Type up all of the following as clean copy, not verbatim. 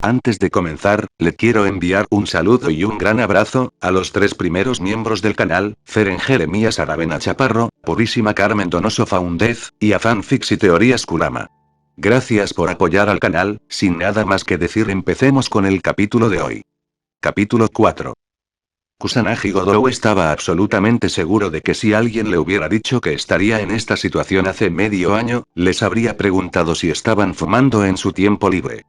Antes de comenzar, le quiero enviar un saludo y un gran abrazo a los 3 primeros miembros del canal, Feren Jeremías Aravena Chaparro, Purísima Carmen Donoso Faundez, y a Fanfics y Teorías Kurama. Gracias por apoyar al canal. Sin nada más que decir, empecemos con el capítulo de hoy. Capítulo 4. Kusanagi Godou estaba absolutamente seguro de que si alguien le hubiera dicho que estaría en esta situación hace medio año, les habría preguntado si estaban fumando en su tiempo libre.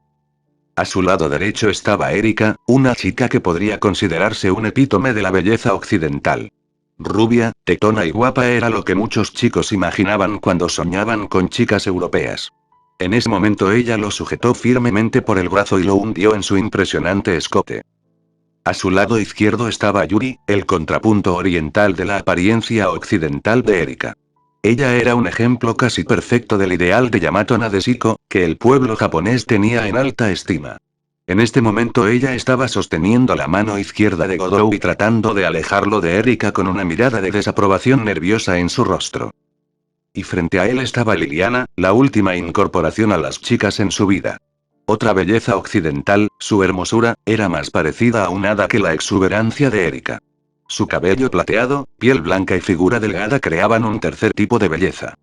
A su lado derecho estaba Erika, una chica que podría considerarse un epítome de la belleza occidental. Rubia, tetona y guapa era lo que muchos chicos imaginaban cuando soñaban con chicas europeas. En ese momento ella lo sujetó firmemente por el brazo y lo hundió en su impresionante escote. A su lado izquierdo estaba Yuri, el contrapunto oriental de la apariencia occidental de Erika. Ella era un ejemplo casi perfecto del ideal de Yamato Nadeshiko, que el pueblo japonés tenía en alta estima. En este momento ella estaba sosteniendo la mano izquierda de Godou y tratando de alejarlo de Erika con una mirada de desaprobación nerviosa en su rostro. Y frente a él estaba Liliana, la última incorporación a las chicas en su vida. Otra belleza occidental, su hermosura, era más parecida a un hada que la exuberancia de Erika. Su cabello plateado, piel blanca y figura delgada creaban un tercer tipo de belleza.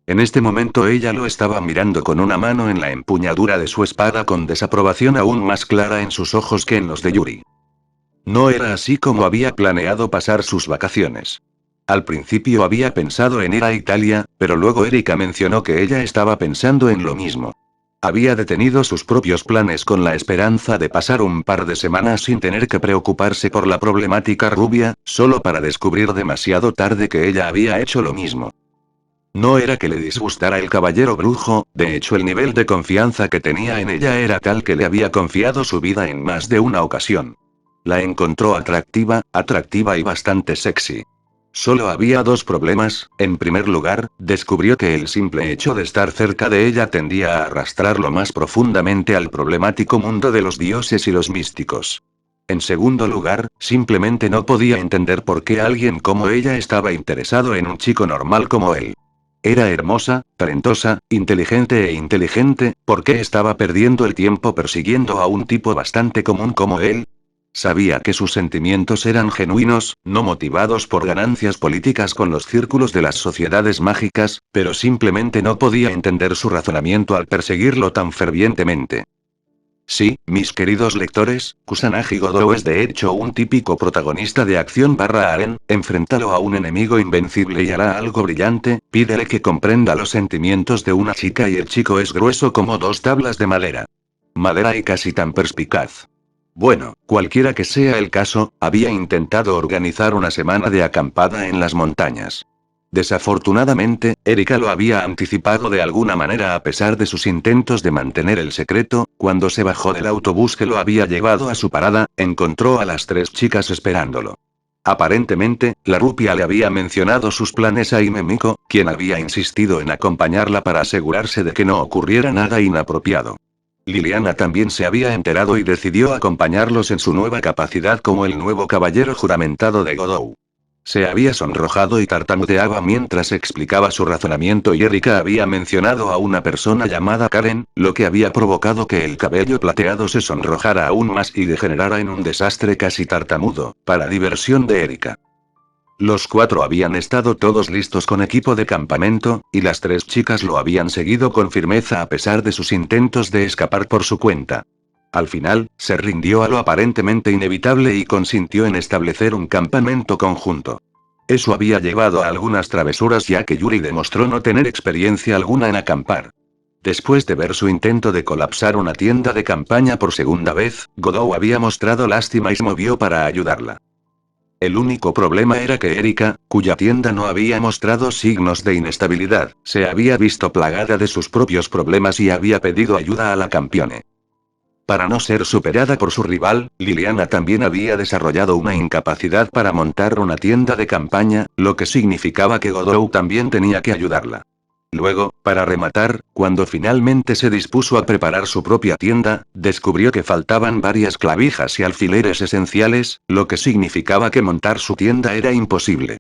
En este momento ella lo estaba mirando con una mano en la empuñadura de su espada con desaprobación aún más clara en sus ojos que en los de Yuri. No era así como había planeado pasar sus vacaciones. Al principio había pensado en ir a Italia, pero luego Erika mencionó que ella estaba pensando en lo mismo. Había detenido sus propios planes con la esperanza de pasar un par de semanas sin tener que preocuparse por la problemática rubia, solo para descubrir demasiado tarde que ella había hecho lo mismo. No era que le disgustara el caballero brujo, de hecho el nivel de confianza que tenía en ella era tal que le había confiado su vida en más de una ocasión. La encontró atractiva y bastante sexy. Solo había dos problemas. En primer lugar, descubrió que el simple hecho de estar cerca de ella tendía a arrastrarlo más profundamente al problemático mundo de los dioses y los místicos. En segundo lugar, simplemente no podía entender por qué alguien como ella estaba interesado en un chico normal como él. Era hermosa, talentosa, inteligente, ¿por qué estaba perdiendo el tiempo persiguiendo a un tipo bastante común como él? Sabía que sus sentimientos eran genuinos, no motivados por ganancias políticas con los círculos de las sociedades mágicas, pero simplemente no podía entender su razonamiento al perseguirlo tan fervientemente. Sí, mis queridos lectores, Kusanagi Godou es de hecho un típico protagonista de acción/aren, enfréntalo a un enemigo invencible y hará algo brillante, pídele que comprenda los sentimientos de una chica y el chico es grueso como 2 tablas de madera. Madera y casi tan perspicaz. Bueno, cualquiera que sea el caso, había intentado organizar una semana de acampada en las montañas. Desafortunadamente, Erika lo había anticipado de alguna manera a pesar de sus intentos de mantener el secreto. Cuando se bajó del autobús que lo había llevado a su parada, encontró a las 3 chicas esperándolo. Aparentemente, la rupia le había mencionado sus planes a Himemiko, quien había insistido en acompañarla para asegurarse de que no ocurriera nada inapropiado. Liliana también se había enterado y decidió acompañarlos en su nueva capacidad como el nuevo caballero juramentado de Godou. Se había sonrojado y tartamudeaba mientras explicaba su razonamiento y Erika había mencionado a una persona llamada Karen, lo que había provocado que el cabello plateado se sonrojara aún más y degenerara en un desastre casi tartamudo, para diversión de Erika. Los 4 habían estado todos listos con equipo de campamento, y las 3 chicas lo habían seguido con firmeza a pesar de sus intentos de escapar por su cuenta. Al final, se rindió a lo aparentemente inevitable y consintió en establecer un campamento conjunto. Eso había llevado a algunas travesuras ya que Yuri demostró no tener experiencia alguna en acampar. Después de ver su intento de colapsar una tienda de campaña por segunda vez, Godou había mostrado lástima y se movió para ayudarla. El único problema era que Erika, cuya tienda no había mostrado signos de inestabilidad, se había visto plagada de sus propios problemas y había pedido ayuda a la campione. Para no ser superada por su rival, Liliana también había desarrollado una incapacidad para montar una tienda de campaña, lo que significaba que Godou también tenía que ayudarla. Luego, para rematar, cuando finalmente se dispuso a preparar su propia tienda, descubrió que faltaban varias clavijas y alfileres esenciales, lo que significaba que montar su tienda era imposible.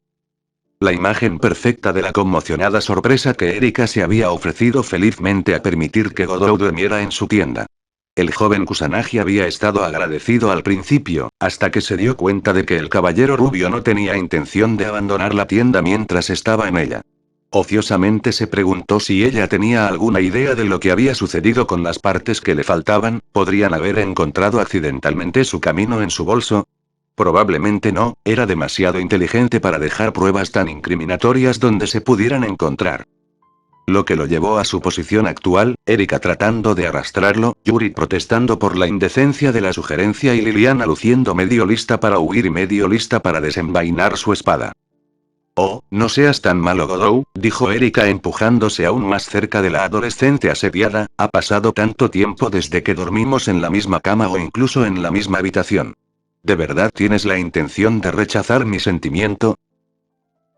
La imagen perfecta de la conmocionada sorpresa que Erika se había ofrecido felizmente a permitir que Godou durmiera en su tienda. El joven Kusanagi había estado agradecido al principio, hasta que se dio cuenta de que el caballero rubio no tenía intención de abandonar la tienda mientras estaba en ella. Ociosamente se preguntó si ella tenía alguna idea de lo que había sucedido con las partes que le faltaban. ¿Podrían haber encontrado accidentalmente su camino en su bolso? Probablemente no, era demasiado inteligente para dejar pruebas tan incriminatorias donde se pudieran encontrar. Lo que lo llevó a su posición actual, Erika tratando de arrastrarlo, Yuri protestando por la indecencia de la sugerencia y Liliana luciendo medio lista para huir y medio lista para desenvainar su espada. Oh, no seas tan malo, Godou, dijo Erika empujándose aún más cerca de la adolescente asediada. Ha pasado tanto tiempo desde que dormimos en la misma cama o incluso en la misma habitación. ¿De verdad tienes la intención de rechazar mi sentimiento?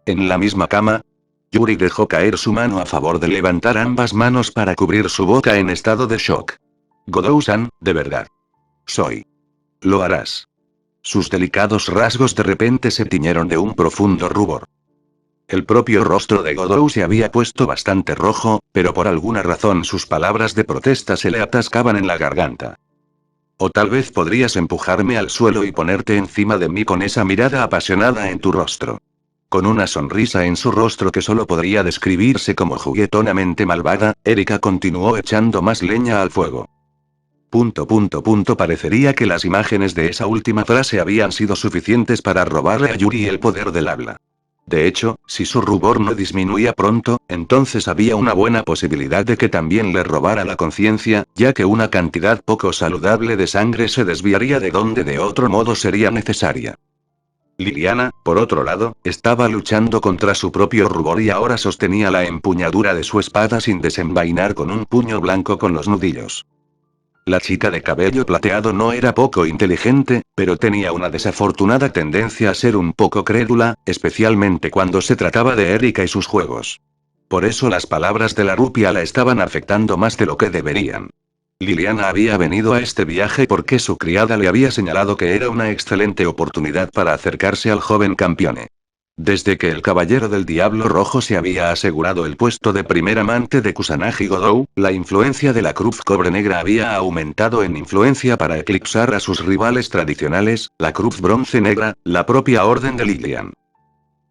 ¿En la misma cama? Yuri dejó caer su mano a favor de levantar ambas manos para cubrir su boca en estado de shock. Godou-san, de verdad. Soy. Lo harás. Sus delicados rasgos de repente se tiñeron de un profundo rubor. El propio rostro de Godou se había puesto bastante rojo, pero por alguna razón sus palabras de protesta se le atascaban en la garganta. O tal vez podrías empujarme al suelo y ponerte encima de mí con esa mirada apasionada en tu rostro. Con una sonrisa en su rostro que solo podría describirse como juguetonamente malvada, Erika continuó echando más leña al fuego. Parecería que las imágenes de esa última frase habían sido suficientes para robarle a Yuri el poder del habla. De hecho, si su rubor no disminuía pronto, entonces había una buena posibilidad de que también le robara la conciencia, ya que una cantidad poco saludable de sangre se desviaría de donde de otro modo sería necesaria. Liliana, por otro lado, estaba luchando contra su propio rubor y ahora sostenía la empuñadura de su espada sin desenvainar con un puño blanco con los nudillos. La chica de cabello plateado no era poco inteligente, pero tenía una desafortunada tendencia a ser un poco crédula, especialmente cuando se trataba de Erika y sus juegos. Por eso las palabras de la rupia la estaban afectando más de lo que deberían. Liliana había venido a este viaje porque su criada le había señalado que era una excelente oportunidad para acercarse al joven campeone. Desde que el Caballero del Diablo Rojo se había asegurado el puesto de primer amante de Kusanagi Godou, la influencia de la Cruz Cobre Negra había aumentado en influencia para eclipsar a sus rivales tradicionales, la Cruz Bronce Negra, la propia Orden de Lilian.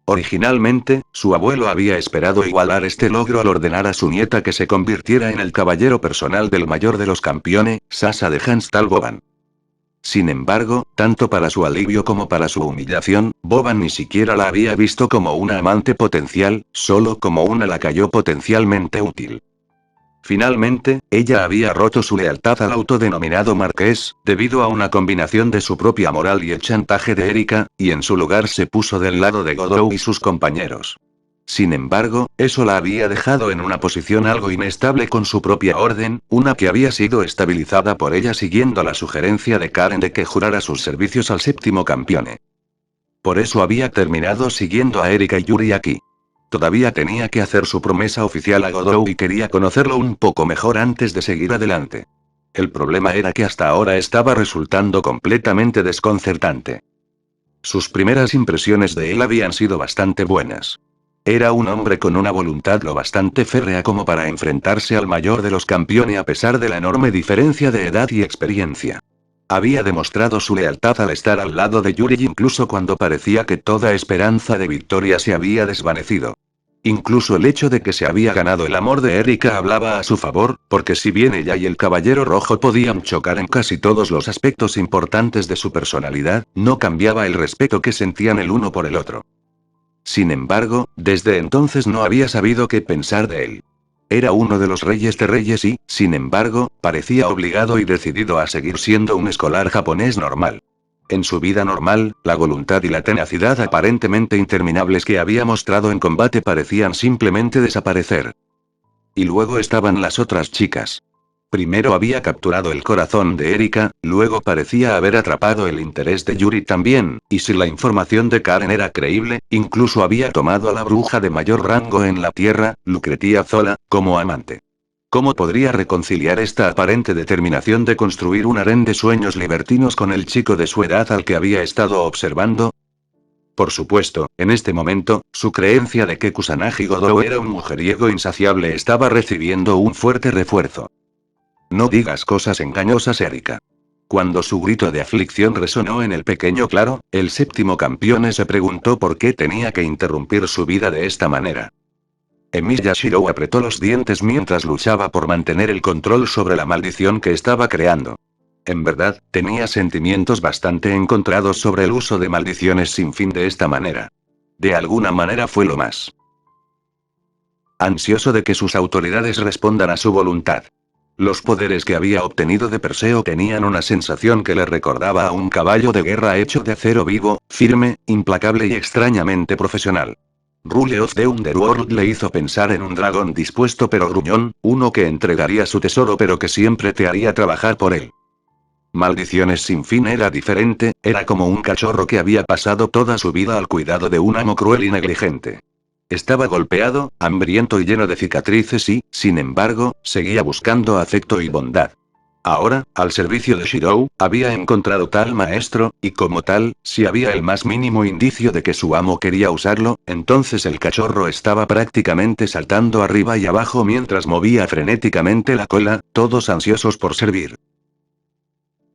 Originalmente, su abuelo había esperado igualar este logro al ordenar a su nieta que se convirtiera en el caballero personal del mayor de los campeones, Sasa de Hanstal Boban. Sin embargo, tanto para su alivio como para su humillación, Boban ni siquiera la había visto como una amante potencial, solo como una lacayo potencialmente útil. Finalmente, ella había roto su lealtad al autodenominado marqués, debido a una combinación de su propia moral y el chantaje de Erika, y en su lugar se puso del lado de Godou y sus compañeros. Sin embargo, eso la había dejado en una posición algo inestable con su propia orden, una que había sido estabilizada por ella siguiendo la sugerencia de Karen de que jurara sus servicios al séptimo campeone. Por eso había terminado siguiendo a Erika y Yuri aquí. Todavía tenía que hacer su promesa oficial a Godou y quería conocerlo un poco mejor antes de seguir adelante. El problema era que hasta ahora estaba resultando completamente desconcertante. Sus primeras impresiones de él habían sido bastante buenas. Era un hombre con una voluntad lo bastante férrea como para enfrentarse al mayor de los campeones a pesar de la enorme diferencia de edad y experiencia. Había demostrado su lealtad al estar al lado de Yuri incluso cuando parecía que toda esperanza de victoria se había desvanecido. Incluso el hecho de que se había ganado el amor de Erika hablaba a su favor, porque si bien ella y el Caballero Rojo podían chocar en casi todos los aspectos importantes de su personalidad, no cambiaba el respeto que sentían el uno por el otro. Sin embargo, desde entonces no había sabido qué pensar de él. Era uno de los reyes de reyes y, sin embargo, parecía obligado y decidido a seguir siendo un escolar japonés normal. En su vida normal, la voluntad y la tenacidad aparentemente interminables que había mostrado en combate parecían simplemente desaparecer. Y luego estaban las otras chicas. Primero había capturado el corazón de Erika, luego parecía haber atrapado el interés de Yuri también, y si la información de Karen era creíble, incluso había tomado a la bruja de mayor rango en la tierra, Lucretia Zola, como amante. ¿Cómo podría reconciliar esta aparente determinación de construir un harén de sueños libertinos con el chico de su edad al que había estado observando? Por supuesto, en este momento, su creencia de que Kusanagi Godou era un mujeriego insaciable estaba recibiendo un fuerte refuerzo. No digas cosas engañosas, Erika. Cuando su grito de aflicción resonó en el pequeño claro, el séptimo campeón se preguntó por qué tenía que interrumpir su vida de esta manera. Emilia Shirou apretó los dientes mientras luchaba por mantener el control sobre la maldición que estaba creando. En verdad, tenía sentimientos bastante encontrados sobre el uso de maldiciones sin fin de esta manera. De alguna manera fue lo más ansioso de que sus autoridades respondan a su voluntad. Los poderes que había obtenido de Perseo tenían una sensación que le recordaba a un caballo de guerra hecho de acero vivo, firme, implacable y extrañamente profesional. Rule of the Underworld le hizo pensar en un dragón dispuesto pero gruñón, uno que entregaría su tesoro pero que siempre te haría trabajar por él. Maldiciones sin fin era diferente, era como un cachorro que había pasado toda su vida al cuidado de un amo cruel y negligente. Estaba golpeado, hambriento y lleno de cicatrices y, sin embargo, seguía buscando afecto y bondad. Ahora, al servicio de Shirou, había encontrado tal maestro, y como tal, si había el más mínimo indicio de que su amo quería usarlo, entonces el cachorro estaba prácticamente saltando arriba y abajo mientras movía frenéticamente la cola, todos ansiosos por servir.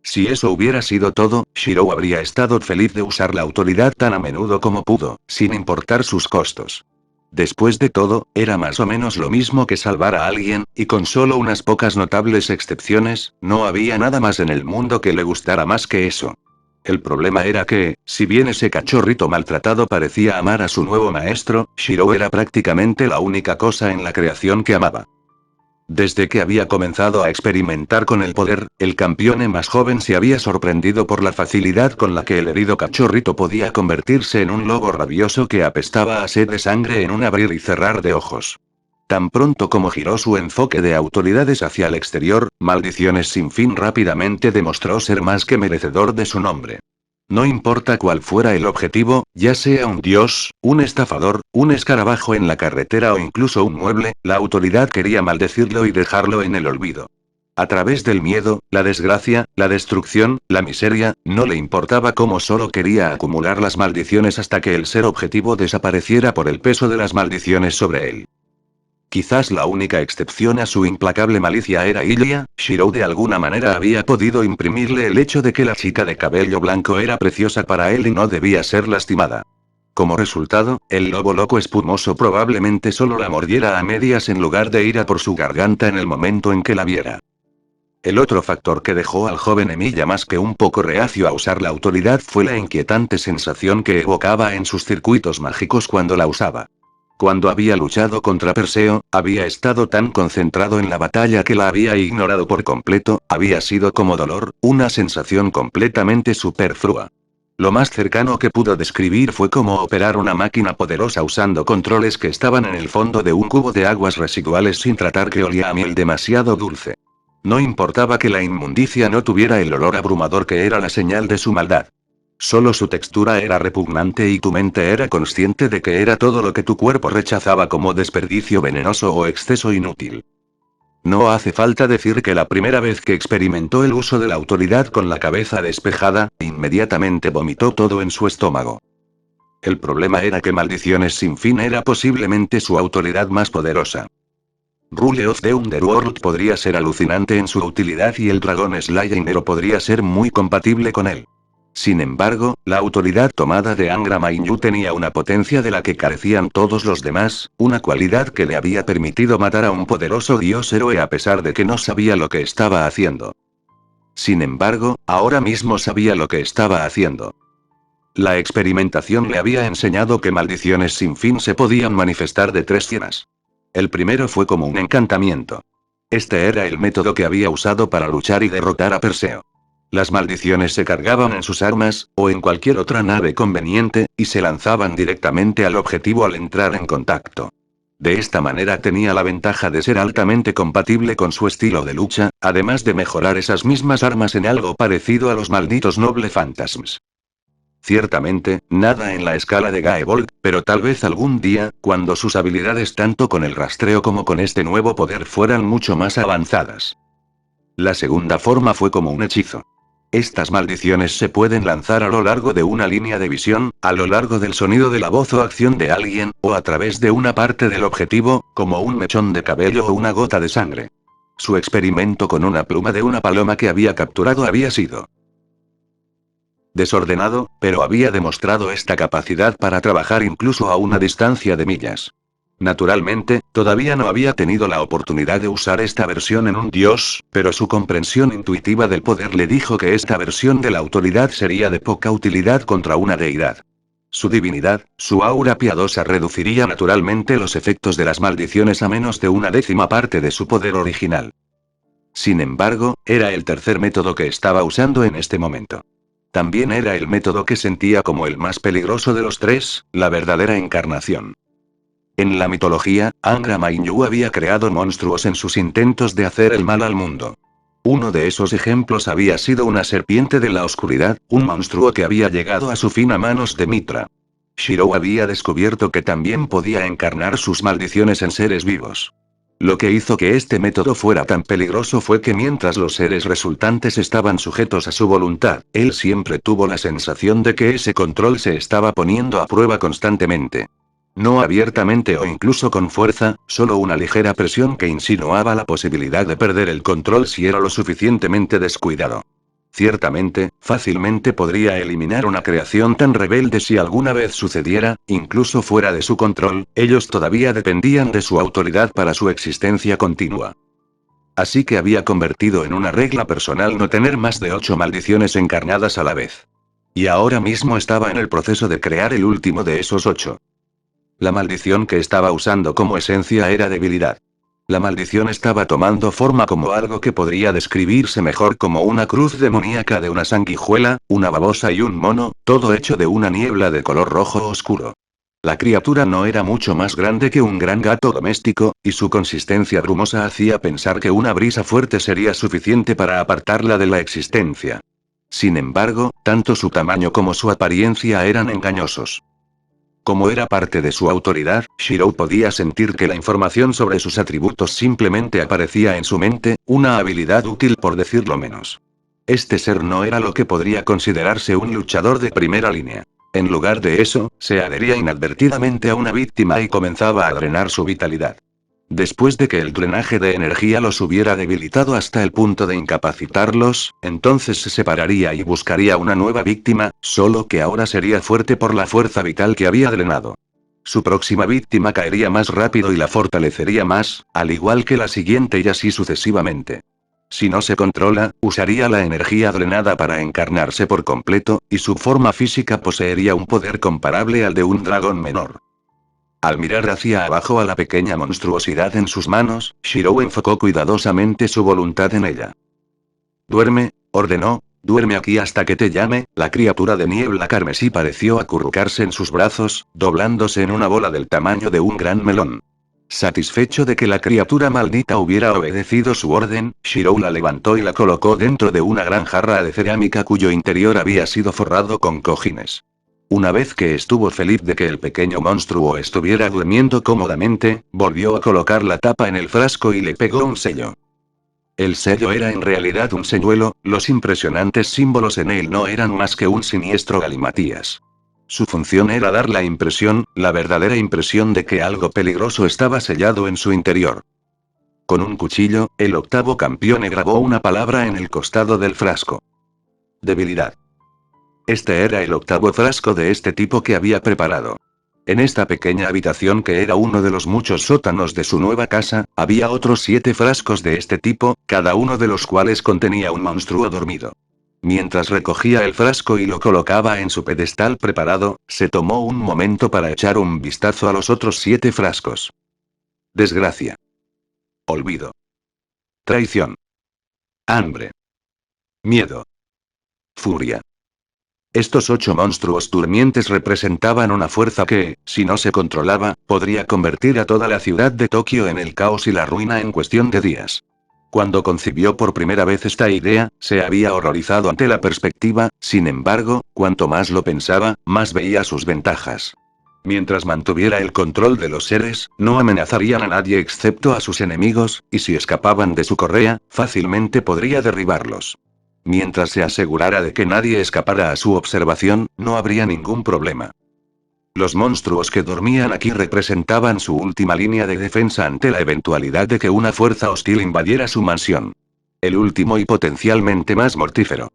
Si eso hubiera sido todo, Shirou habría estado feliz de usar la autoridad tan a menudo como pudo, sin importar sus costos. Después de todo, era más o menos lo mismo que salvar a alguien, y con solo unas pocas notables excepciones, no había nada más en el mundo que le gustara más que eso. El problema era que, si bien ese cachorrito maltratado parecía amar a su nuevo maestro, Shirou era prácticamente la única cosa en la creación que amaba. Desde que había comenzado a experimentar con el poder, el campeón más joven se había sorprendido por la facilidad con la que el herido cachorrito podía convertirse en un lobo rabioso que apestaba a sed de sangre en un abrir y cerrar de ojos. Tan pronto como giró su enfoque de autoridades hacia el exterior, Maldiciones sin fin rápidamente demostró ser más que merecedor de su nombre. No importa cuál fuera el objetivo, ya sea un dios, un estafador, un escarabajo en la carretera o incluso un mueble, la autoridad quería maldecirlo y dejarlo en el olvido. A través del miedo, la desgracia, la destrucción, la miseria, no le importaba cómo, solo quería acumular las maldiciones hasta que el ser objetivo desapareciera por el peso de las maldiciones sobre él. Quizás la única excepción a su implacable malicia era Ilia. Shirou de alguna manera había podido imprimirle el hecho de que la chica de cabello blanco era preciosa para él y no debía ser lastimada. Como resultado, el lobo loco espumoso probablemente solo la mordiera a medias en lugar de ir a por su garganta en el momento en que la viera. El otro factor que dejó al joven Emilia más que un poco reacio a usar la autoridad fue la inquietante sensación que evocaba en sus circuitos mágicos cuando la usaba. Cuando había luchado contra Perseo, había estado tan concentrado en la batalla que la había ignorado por completo, había sido como dolor, una sensación completamente superflua. Lo más cercano que pudo describir fue como operar una máquina poderosa usando controles que estaban en el fondo de un cubo de aguas residuales sin tratar que olía a miel demasiado dulce. No importaba que la inmundicia no tuviera el olor abrumador que era la señal de su maldad. Solo su textura era repugnante y tu mente era consciente de que era todo lo que tu cuerpo rechazaba como desperdicio venenoso o exceso inútil. No hace falta decir que la primera vez que experimentó el uso de la autoridad con la cabeza despejada, inmediatamente vomitó todo en su estómago. El problema era que Maldiciones sin fin era posiblemente su autoridad más poderosa. Rule of the Underworld podría ser alucinante en su utilidad y el dragón Slayer podría ser muy compatible con él. Sin embargo, la autoridad tomada de Angra Mainyu tenía una potencia de la que carecían todos los demás, una cualidad que le había permitido matar a un poderoso dios héroe a pesar de que no sabía lo que estaba haciendo. Sin embargo, ahora mismo sabía lo que estaba haciendo. La experimentación le había enseñado que maldiciones sin fin se podían manifestar de tres formas. El primero fue como un encantamiento. Este era el método que había usado para luchar y derrotar a Perseo. Las maldiciones se cargaban en sus armas, o en cualquier otra nave conveniente, y se lanzaban directamente al objetivo al entrar en contacto. De esta manera tenía la ventaja de ser altamente compatible con su estilo de lucha, además de mejorar esas mismas armas en algo parecido a los malditos Noble Phantasms. Ciertamente, nada en la escala de Gaevold, pero tal vez algún día, cuando sus habilidades tanto con el rastreo como con este nuevo poder fueran mucho más avanzadas. La segunda forma fue como un hechizo. Estas maldiciones se pueden lanzar a lo largo de una línea de visión, a lo largo del sonido de la voz o acción de alguien, o a través de una parte del objetivo, como un mechón de cabello o una gota de sangre. Su experimento con una pluma de una paloma que había capturado había sido desordenado, pero había demostrado esta capacidad para trabajar incluso a una distancia de millas. Naturalmente, todavía no había tenido la oportunidad de usar esta versión en un dios, pero su comprensión intuitiva del poder le dijo que esta versión de la autoridad sería de poca utilidad contra una deidad. Su divinidad, su aura piadosa reduciría naturalmente los efectos de las maldiciones a menos de una décima parte de su poder original. Sin embargo, era el tercer método que estaba usando en este momento. También era el método que sentía como el más peligroso de los tres, la verdadera encarnación. En la mitología, Angra Mainyu había creado monstruos en sus intentos de hacer el mal al mundo. Uno de esos ejemplos había sido una serpiente de la oscuridad, un monstruo que había llegado a su fin a manos de Mitra. Shirou había descubierto que también podía encarnar sus maldiciones en seres vivos. Lo que hizo que este método fuera tan peligroso fue que mientras los seres resultantes estaban sujetos a su voluntad, él siempre tuvo la sensación de que ese control se estaba poniendo a prueba constantemente. No abiertamente o incluso con fuerza, solo una ligera presión que insinuaba la posibilidad de perder el control si era lo suficientemente descuidado. Ciertamente, fácilmente podría eliminar una creación tan rebelde si alguna vez sucediera, incluso fuera de su control, ellos todavía dependían de su autoridad para su existencia continua. Así que había convertido en una regla personal no tener más de 8 maldiciones encarnadas a la vez. Y ahora mismo estaba en el proceso de crear el último de esos 8. La maldición que estaba usando como esencia era debilidad. La maldición estaba tomando forma como algo que podría describirse mejor como una cruz demoníaca de una sanguijuela, una babosa y un mono, todo hecho de una niebla de color rojo oscuro. La criatura no era mucho más grande que un gran gato doméstico, y su consistencia brumosa hacía pensar que una brisa fuerte sería suficiente para apartarla de la existencia. Sin embargo, tanto su tamaño como su apariencia eran engañosos. Como era parte de su autoridad, Shirou podía sentir que la información sobre sus atributos simplemente aparecía en su mente, una habilidad útil por decirlo menos. Este ser no era lo que podría considerarse un luchador de primera línea. En lugar de eso, se adhería inadvertidamente a una víctima y comenzaba a drenar su vitalidad. Después de que el drenaje de energía los hubiera debilitado hasta el punto de incapacitarlos, entonces se separaría y buscaría una nueva víctima, solo que ahora sería fuerte por la fuerza vital que había drenado. Su próxima víctima caería más rápido y la fortalecería más, al igual que la siguiente y así sucesivamente. Si no se controla, usaría la energía drenada para encarnarse por completo, y su forma física poseería un poder comparable al de un dragón menor. Al mirar hacia abajo a la pequeña monstruosidad en sus manos, Shirou enfocó cuidadosamente su voluntad en ella. Duerme, ordenó, duerme aquí hasta que te llame. La criatura de niebla carmesí pareció acurrucarse en sus brazos, doblándose en una bola del tamaño de un gran melón. Satisfecho de que la criatura maldita hubiera obedecido su orden, Shirou la levantó y la colocó dentro de una gran jarra de cerámica cuyo interior había sido forrado con cojines. Una vez que estuvo feliz de que el pequeño monstruo estuviera durmiendo cómodamente, volvió a colocar la tapa en el frasco y le pegó un sello. El sello era en realidad un señuelo, los impresionantes símbolos en él no eran más que un siniestro galimatías. Su función era dar la impresión, la verdadera impresión de que algo peligroso estaba sellado en su interior. Con un cuchillo, el octavo campeón grabó una palabra en el costado del frasco. Debilidad. Este era el octavo frasco de este tipo que había preparado. En esta pequeña habitación que era uno de los muchos sótanos de su nueva casa, había otros 7 frascos de este tipo, cada uno de los cuales contenía un monstruo dormido. Mientras recogía el frasco y lo colocaba en su pedestal preparado, se tomó un momento para echar un vistazo a los otros 7 frascos. Desgracia. Olvido. Traición. Hambre. Miedo. Furia. Estos 8 monstruos durmientes representaban una fuerza que, si no se controlaba, podría convertir a toda la ciudad de Tokio en el caos y la ruina en cuestión de días. Cuando concibió por primera vez esta idea, se había horrorizado ante la perspectiva, sin embargo, cuanto más lo pensaba, más veía sus ventajas. Mientras mantuviera el control de los seres, no amenazarían a nadie excepto a sus enemigos, y si escapaban de su correa, fácilmente podría derribarlos. Mientras se asegurara de que nadie escapara a su observación, no habría ningún problema. Los monstruos que dormían aquí representaban su última línea de defensa ante la eventualidad de que una fuerza hostil invadiera su mansión. El último y potencialmente más mortífero.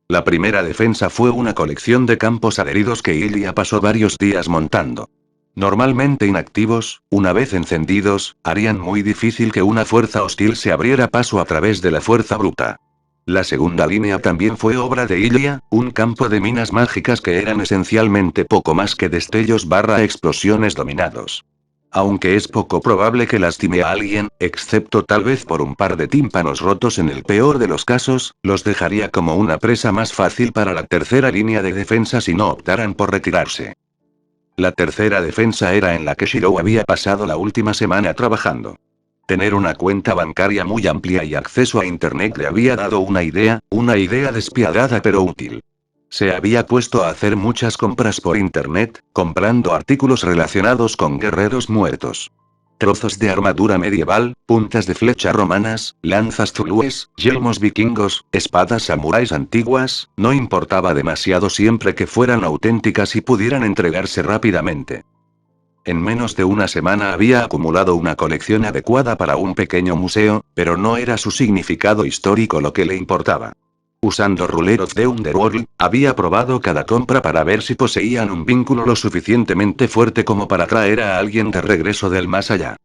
La primera defensa fue una colección de campos adheridos que Ilya pasó varios días montando. Normalmente inactivos, una vez encendidos, harían muy difícil que una fuerza hostil se abriera paso a través de la fuerza bruta. La segunda línea también fue obra de Ilya, un campo de minas mágicas que eran esencialmente poco más que destellos / explosiones dominados. Aunque es poco probable que lastime a alguien, excepto tal vez por un par de tímpanos rotos en el peor de los casos, los dejaría como una presa más fácil para la tercera línea de defensa si no optaran por retirarse. La tercera defensa era en la que Shirou había pasado la última semana trabajando. Tener una cuenta bancaria muy amplia y acceso a Internet le había dado una idea despiadada pero útil. Se había puesto a hacer muchas compras por Internet, comprando artículos relacionados con guerreros muertos. Trozos de armadura medieval, puntas de flecha romanas, lanzas zulúes, yelmos vikingos, espadas samuráis antiguas, no importaba demasiado siempre que fueran auténticas y pudieran entregarse rápidamente. En menos de una semana había acumulado una colección adecuada para un pequeño museo, pero no era su significado histórico lo que le importaba. Usando Ruler of the Underworld, había probado cada compra para ver si poseían un vínculo lo suficientemente fuerte como para traer a alguien de regreso del más allá.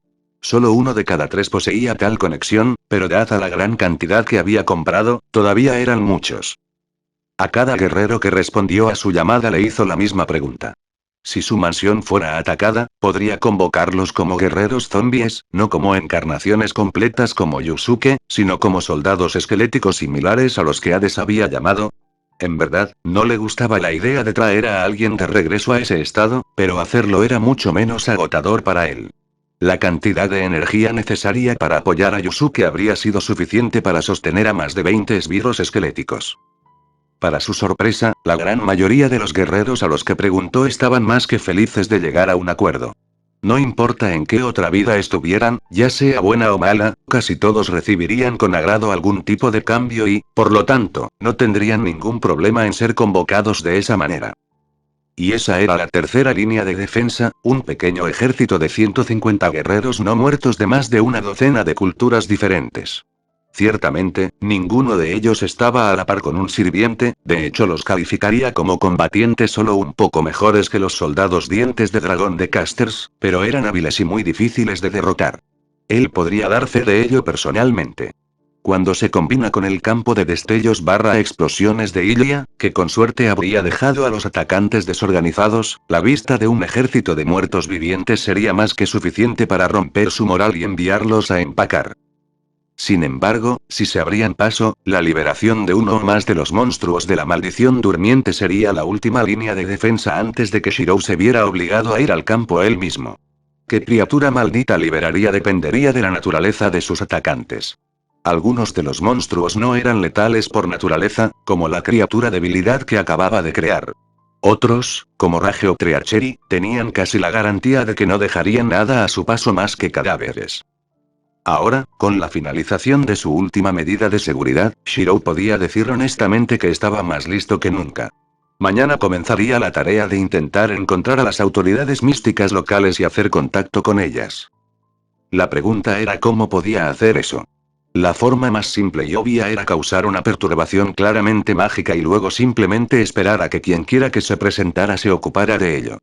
Solo uno de cada 3 poseía tal conexión, pero dada la gran cantidad que había comprado, todavía eran muchos. A cada guerrero que respondió a su llamada le hizo la misma pregunta. Si su mansión fuera atacada, podría convocarlos como guerreros zombies, no como encarnaciones completas como Yusuke, sino como soldados esqueléticos similares a los que Hades había llamado. En verdad, no le gustaba la idea de traer a alguien de regreso a ese estado, pero hacerlo era mucho menos agotador para él. La cantidad de energía necesaria para apoyar a Yusuke habría sido suficiente para sostener a más de 20 esbirros esqueléticos. Para su sorpresa, la gran mayoría de los guerreros a los que preguntó estaban más que felices de llegar a un acuerdo. No importa en qué otra vida estuvieran, ya sea buena o mala, casi todos recibirían con agrado algún tipo de cambio y, por lo tanto, no tendrían ningún problema en ser convocados de esa manera. Y esa era la tercera línea de defensa, un pequeño ejército de 150 guerreros no muertos de más de una docena de culturas diferentes. Ciertamente, ninguno de ellos estaba a la par con un sirviente, de hecho los calificaría como combatientes solo un poco mejores que los soldados dientes de dragón de Casters, pero eran hábiles y muy difíciles de derrotar. Él podría dar fe de ello personalmente. Cuando se combina con el campo de destellos / explosiones de Ilya, que con suerte habría dejado a los atacantes desorganizados, la vista de un ejército de muertos vivientes sería más que suficiente para romper su moral y enviarlos a empacar. Sin embargo, si se abrían paso, la liberación de uno o más de los monstruos de la maldición durmiente sería la última línea de defensa antes de que Shirou se viera obligado a ir al campo él mismo. ¿Qué criatura maldita liberaría dependería de la naturaleza de sus atacantes? Algunos de los monstruos no eran letales por naturaleza, como la criatura debilidad que acababa de crear. Otros, como Rage o Treachery, tenían casi la garantía de que no dejarían nada a su paso más que cadáveres. Ahora, con la finalización de su última medida de seguridad, Shirou podía decir honestamente que estaba más listo que nunca. Mañana comenzaría la tarea de intentar encontrar a las autoridades místicas locales y hacer contacto con ellas. La pregunta era cómo podía hacer eso. La forma más simple y obvia era causar una perturbación claramente mágica y luego simplemente esperar a que quien quiera que se presentara se ocupara de ello.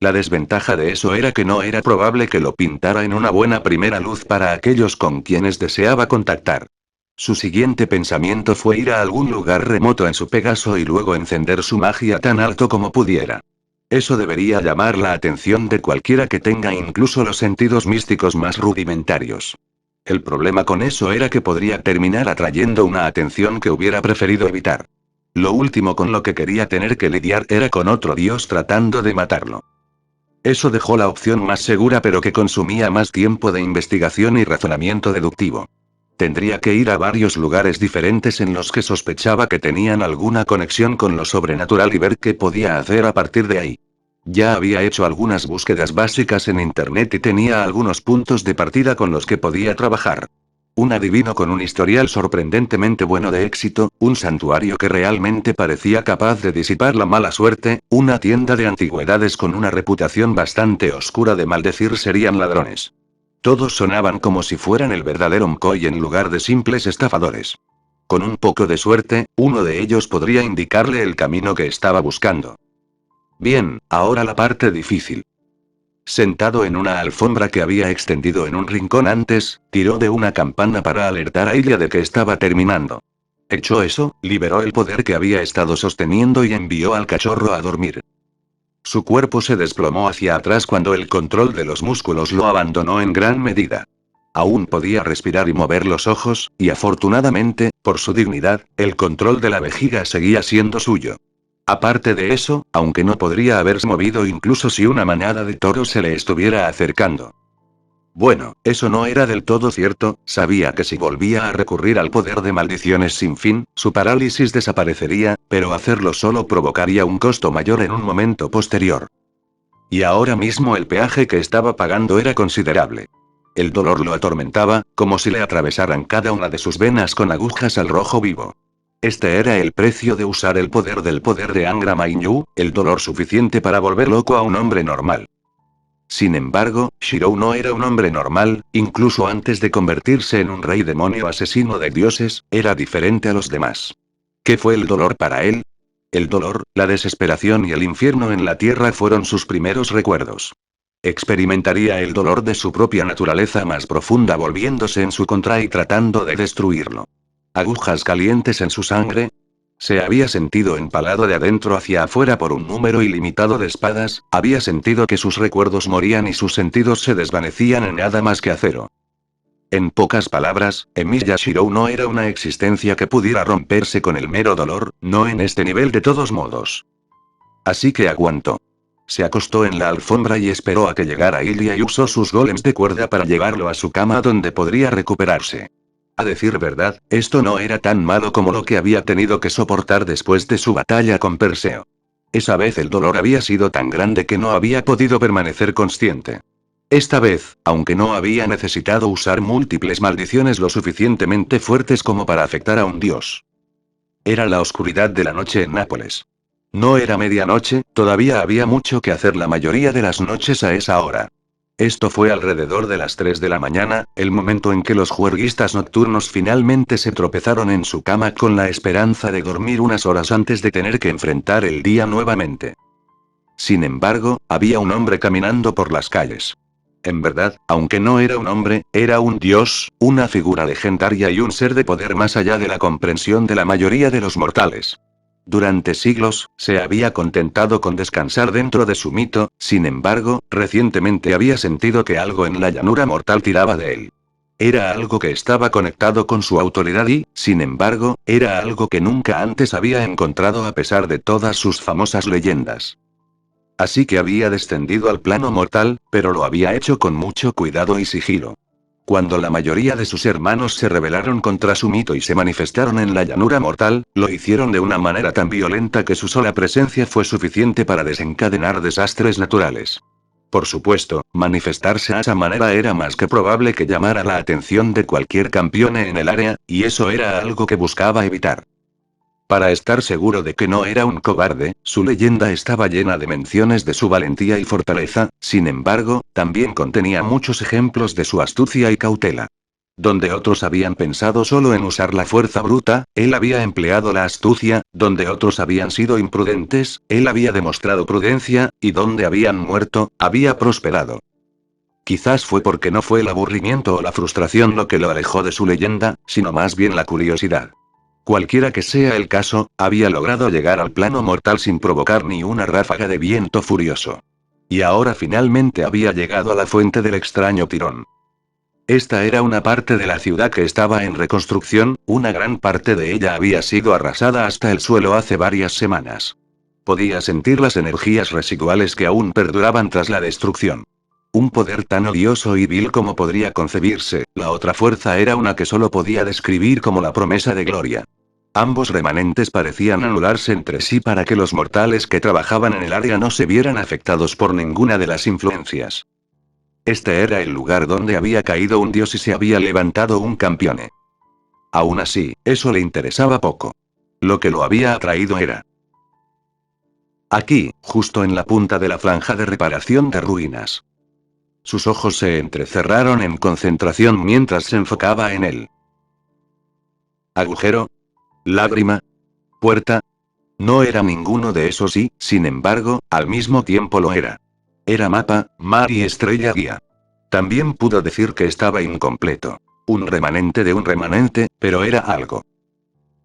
La desventaja de eso era que no era probable que lo pintara en una buena primera luz para aquellos con quienes deseaba contactar. Su siguiente pensamiento fue ir a algún lugar remoto en su Pegaso y luego encender su magia tan alto como pudiera. Eso debería llamar la atención de cualquiera que tenga incluso los sentidos místicos más rudimentarios. El problema con eso era que podría terminar atrayendo una atención que hubiera preferido evitar. Lo último con lo que quería tener que lidiar era con otro dios tratando de matarlo. Eso dejó la opción más segura pero que consumía más tiempo de investigación y razonamiento deductivo. Tendría que ir a varios lugares diferentes en los que sospechaba que tenían alguna conexión con lo sobrenatural y ver qué podía hacer a partir de ahí. Ya había hecho algunas búsquedas básicas en Internet y tenía algunos puntos de partida con los que podía trabajar. Un adivino con un historial sorprendentemente bueno de éxito, un santuario que realmente parecía capaz de disipar la mala suerte, una tienda de antigüedades con una reputación bastante oscura de maldecir serían ladrones. Todos sonaban como si fueran el verdadero McCoy en lugar de simples estafadores. Con un poco de suerte, uno de ellos podría indicarle el camino que estaba buscando. Bien, ahora la parte difícil. Sentado en una alfombra que había extendido en un rincón antes, tiró de una campana para alertar a Ilya de que estaba terminando. Hecho eso, liberó el poder que había estado sosteniendo y envió al cachorro a dormir. Su cuerpo se desplomó hacia atrás cuando el control de los músculos lo abandonó en gran medida. Aún podía respirar y mover los ojos, y afortunadamente, por su dignidad, el control de la vejiga seguía siendo suyo. Aparte de eso, aunque no podría haberse movido incluso si una manada de toros se le estuviera acercando. Bueno, eso no era del todo cierto, sabía que si volvía a recurrir al poder de maldiciones sin fin, su parálisis desaparecería, pero hacerlo solo provocaría un costo mayor en un momento posterior. Y ahora mismo el peaje que estaba pagando era considerable. El dolor lo atormentaba, como si le atravesaran cada una de sus venas con agujas al rojo vivo. Este era el precio de usar el poder de Angra Mainyu, el dolor suficiente para volver loco a un hombre normal. Sin embargo, Shirou no era un hombre normal, incluso antes de convertirse en un rey demonio asesino de dioses, era diferente a los demás. ¿Qué fue el dolor para él? El dolor, la desesperación y el infierno en la tierra fueron sus primeros recuerdos. Experimentaría el dolor de su propia naturaleza más profunda volviéndose en su contra y tratando de destruirlo. Agujas calientes en su sangre. Se había sentido empalado de adentro hacia afuera por un número ilimitado de espadas, había sentido que sus recuerdos morían y sus sentidos se desvanecían en nada más que acero. En pocas palabras, Emilia Shirou no era una existencia que pudiera romperse con el mero dolor, no en este nivel de todos modos. Así que aguantó. Se acostó en la alfombra y esperó a que llegara Ilya y usó sus golems de cuerda para llevarlo a su cama donde podría recuperarse. A decir verdad, esto no era tan malo como lo que había tenido que soportar después de su batalla con Perseo. Esa vez el dolor había sido tan grande que no había podido permanecer consciente. Esta vez, aunque no había necesitado usar múltiples maldiciones lo suficientemente fuertes como para afectar a un dios. Era la oscuridad de la noche en Nápoles. No era medianoche, todavía había mucho que hacer la mayoría de las noches a esa hora. Esto fue alrededor de las 3 de la mañana, el momento en que los juerguistas nocturnos finalmente se tropezaron en su cama con la esperanza de dormir unas horas antes de tener que enfrentar el día nuevamente. Sin embargo, había un hombre caminando por las calles. En verdad, aunque no era un hombre, era un dios, una figura legendaria y un ser de poder más allá de la comprensión de la mayoría de los mortales. Durante siglos, se había contentado con descansar dentro de su mito, sin embargo, recientemente había sentido que algo en la llanura mortal tiraba de él. Era algo que estaba conectado con su autoridad y, sin embargo, era algo que nunca antes había encontrado a pesar de todas sus famosas leyendas. Así que había descendido al plano mortal, pero lo había hecho con mucho cuidado y sigilo. Cuando la mayoría de sus hermanos se rebelaron contra su mito y se manifestaron en la llanura mortal, lo hicieron de una manera tan violenta que su sola presencia fue suficiente para desencadenar desastres naturales. Por supuesto, manifestarse a esa manera era más que probable que llamara la atención de cualquier campeón en el área, y eso era algo que buscaba evitar. Para estar seguro de que no era un cobarde, su leyenda estaba llena de menciones de su valentía y fortaleza, sin embargo, también contenía muchos ejemplos de su astucia y cautela. Donde otros habían pensado solo en usar la fuerza bruta, él había empleado la astucia, donde otros habían sido imprudentes, él había demostrado prudencia, y donde habían muerto, había prosperado. Quizás fue porque no fue el aburrimiento o la frustración lo que lo alejó de su leyenda, sino más bien la curiosidad. Cualquiera que sea el caso, había logrado llegar al plano mortal sin provocar ni una ráfaga de viento furioso. Y ahora finalmente había llegado a la fuente del extraño tirón. Esta era una parte de la ciudad que estaba en reconstrucción, una gran parte de ella había sido arrasada hasta el suelo hace varias semanas. Podía sentir las energías residuales que aún perduraban tras la destrucción. Un poder tan odioso y vil como podría concebirse, la otra fuerza era una que solo podía describir como la promesa de gloria. Ambos remanentes parecían anularse entre sí para que los mortales que trabajaban en el área no se vieran afectados por ninguna de las influencias. Este era el lugar donde había caído un dios y se había levantado un campeone. Aún así, eso le interesaba poco. Lo que lo había atraído era aquí, justo en la punta de la franja de reparación de ruinas. Sus ojos se entrecerraron en concentración mientras se enfocaba en él. ¿Agujero? ¿Lágrima? ¿Puerta? No era ninguno de esos y, sin embargo, al mismo tiempo lo era. Era mapa, mar y estrella guía. También pudo decir que estaba incompleto. Un remanente de un remanente, pero era algo.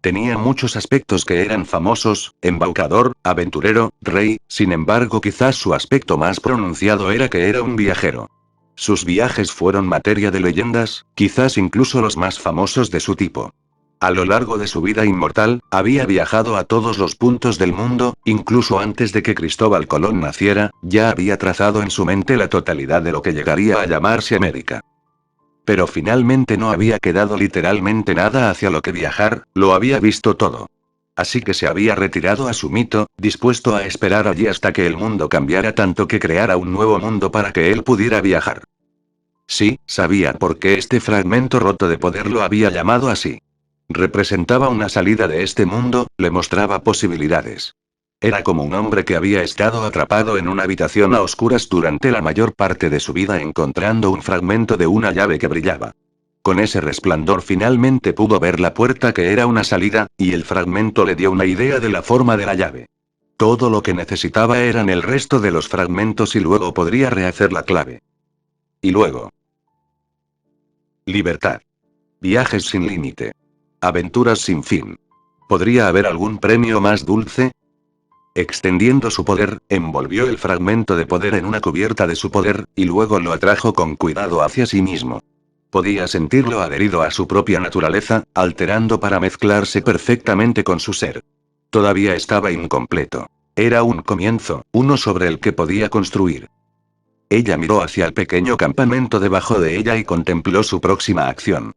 Tenía muchos aspectos que eran famosos: embaucador, aventurero, rey. Sin embargo, quizás su aspecto más pronunciado era que era un viajero. Sus viajes fueron materia de leyendas, quizás incluso los más famosos de su tipo. A lo largo de su vida inmortal, había viajado a todos los puntos del mundo, incluso antes de que Cristóbal Colón naciera, ya había trazado en su mente la totalidad de lo que llegaría a llamarse América. Pero finalmente no había quedado literalmente nada hacia lo que viajar, lo había visto todo. Así que se había retirado a su mito, dispuesto a esperar allí hasta que el mundo cambiara tanto que creara un nuevo mundo para que él pudiera viajar. Sí, sabía por qué este fragmento roto de poder lo había llamado así. Representaba una salida de este mundo, le mostraba posibilidades. Era como un hombre que había estado atrapado en una habitación a oscuras durante la mayor parte de su vida encontrando un fragmento de una llave que brillaba. Con ese resplandor finalmente pudo ver la puerta que era una salida, y el fragmento le dio una idea de la forma de la llave. Todo lo que necesitaba eran el resto de los fragmentos y luego podría rehacer la clave. Y luego. Libertad. Viajes sin límite. Aventuras sin fin. ¿Podría haber algún premio más dulce? Extendiendo su poder, envolvió el fragmento de poder en una cubierta de su poder, y luego lo atrajo con cuidado hacia sí mismo. Podía sentirlo adherido a su propia naturaleza, alterando para mezclarse perfectamente con su ser. Todavía estaba incompleto. Era un comienzo, uno sobre el que podía construir. Ella miró hacia el pequeño campamento debajo de ella y contempló su próxima acción.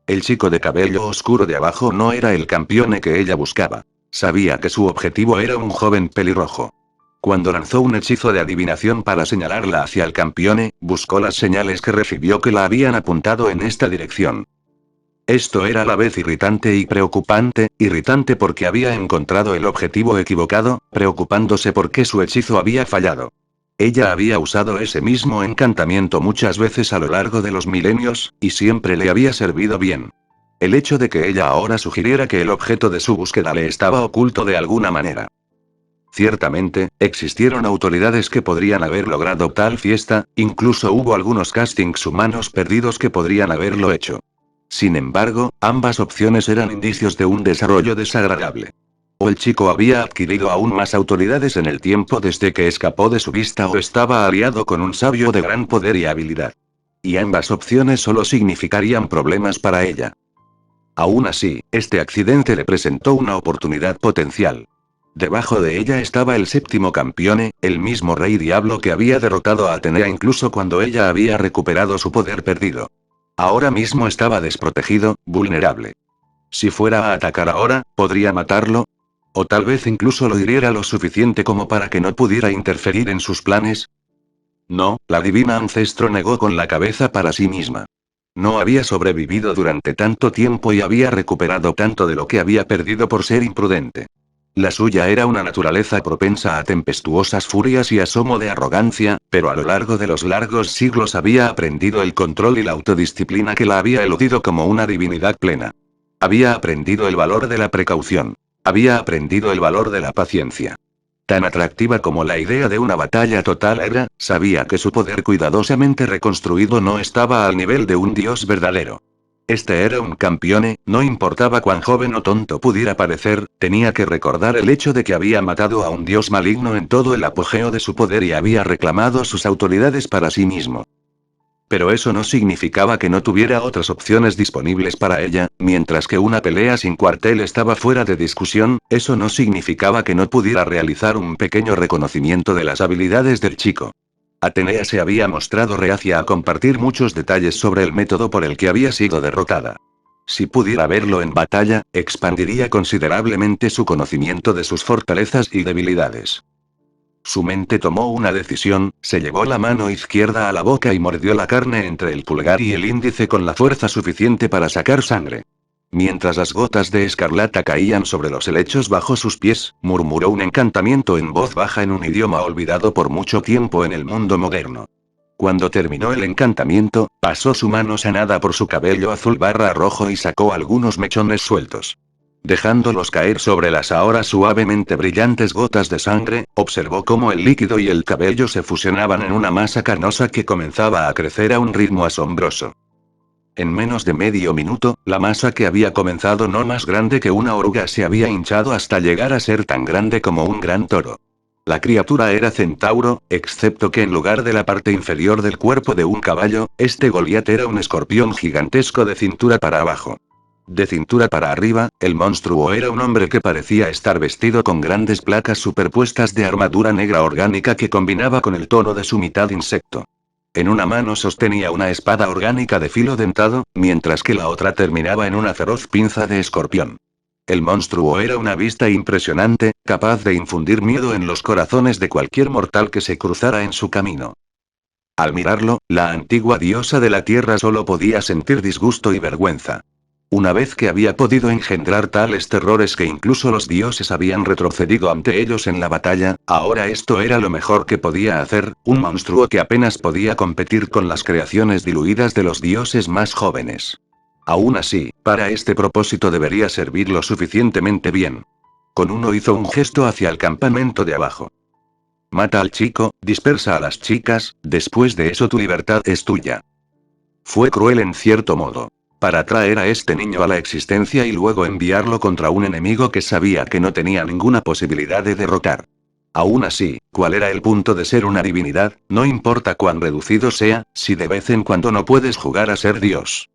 El chico de cabello oscuro de abajo no era el campeone que ella buscaba. Sabía que su objetivo era un joven pelirrojo. Cuando lanzó un hechizo de adivinación para señalarla hacia el campeone, buscó las señales que recibió que la habían apuntado en esta dirección. Esto era a la vez irritante y preocupante: irritante porque había encontrado el objetivo equivocado, preocupándose porque su hechizo había fallado. Ella había usado ese mismo encantamiento muchas veces a lo largo de los milenios, y siempre le había servido bien. El hecho de que ella ahora sugiriera que el objeto de su búsqueda le estaba oculto de alguna manera. Ciertamente, existieron autoridades que podrían haber logrado tal fiesta, incluso hubo algunos castings humanos perdidos que podrían haberlo hecho. Sin embargo, ambas opciones eran indicios de un desarrollo desagradable. O el chico había adquirido aún más autoridades en el tiempo desde que escapó de su vista, o estaba aliado con un sabio de gran poder y habilidad. Y ambas opciones solo significarían problemas para ella. Aún así, este accidente le presentó una oportunidad potencial. Debajo de ella estaba el séptimo campeone, el mismo rey diablo que había derrotado a Atenea incluso cuando ella había recuperado su poder perdido. Ahora mismo estaba desprotegido, vulnerable. Si fuera a atacar ahora, ¿podría matarlo? O tal vez incluso lo hiriera lo suficiente como para que no pudiera interferir en sus planes. No, la divina ancestro negó con la cabeza para sí misma. No había sobrevivido durante tanto tiempo y había recuperado tanto de lo que había perdido por ser imprudente. La suya era una naturaleza propensa a tempestuosas furias y asomo de arrogancia, pero a lo largo de los largos siglos había aprendido el control y la autodisciplina que la había eludido como una divinidad plena. Había aprendido el valor de la precaución. Había aprendido el valor de la paciencia. Tan atractiva como la idea de una batalla total era, sabía que su poder cuidadosamente reconstruido no estaba al nivel de un dios verdadero. Este era un campeone, no importaba cuán joven o tonto pudiera parecer, tenía que recordar el hecho de que había matado a un dios maligno en todo el apogeo de su poder y había reclamado sus autoridades para sí mismo. Pero eso no significaba que no tuviera otras opciones disponibles para ella, mientras que una pelea sin cuartel estaba fuera de discusión, eso no significaba que no pudiera realizar un pequeño reconocimiento de las habilidades del chico. Atenea se había mostrado reacia a compartir muchos detalles sobre el método por el que había sido derrotada. Si pudiera verlo en batalla, expandiría considerablemente su conocimiento de sus fortalezas y debilidades. Su mente tomó una decisión, se llevó la mano izquierda a la boca y mordió la carne entre el pulgar y el índice con la fuerza suficiente para sacar sangre. Mientras las gotas de escarlata caían sobre los helechos bajo sus pies, murmuró un encantamiento en voz baja en un idioma olvidado por mucho tiempo en el mundo moderno. Cuando terminó el encantamiento, pasó su mano sanada por su cabello azul barra rojo y sacó algunos mechones sueltos. Dejándolos caer sobre las ahora suavemente brillantes gotas de sangre, observó cómo el líquido y el cabello se fusionaban en una masa carnosa que comenzaba a crecer a un ritmo asombroso. En menos de medio minuto, la masa que había comenzado no más grande que una oruga se había hinchado hasta llegar a ser tan grande como un gran toro. La criatura era centauro, excepto que en lugar de la parte inferior del cuerpo de un caballo, este Goliat era un escorpión gigantesco de cintura para abajo. De cintura para arriba, el monstruo era un hombre que parecía estar vestido con grandes placas superpuestas de armadura negra orgánica que combinaba con el tono de su mitad insecto. En una mano sostenía una espada orgánica de filo dentado, mientras que la otra terminaba en una feroz pinza de escorpión. El monstruo era una vista impresionante, capaz de infundir miedo en los corazones de cualquier mortal que se cruzara en su camino. Al mirarlo, la antigua diosa de la tierra solo podía sentir disgusto y vergüenza. Una vez que había podido engendrar tales terrores que incluso los dioses habían retrocedido ante ellos en la batalla, ahora esto era lo mejor que podía hacer, un monstruo que apenas podía competir con las creaciones diluidas de los dioses más jóvenes. Aún así, para este propósito debería servir lo suficientemente bien. Con uno hizo un gesto hacia el campamento de abajo. Mata al chico, dispersa a las chicas, después de eso tu libertad es tuya. Fue cruel en cierto modo. Para traer a este niño a la existencia y luego enviarlo contra un enemigo que sabía que no tenía ninguna posibilidad de derrotar. Aún así, ¿cuál era el punto de ser una divinidad? No importa cuán reducido sea, si de vez en cuando no puedes jugar a ser Dios.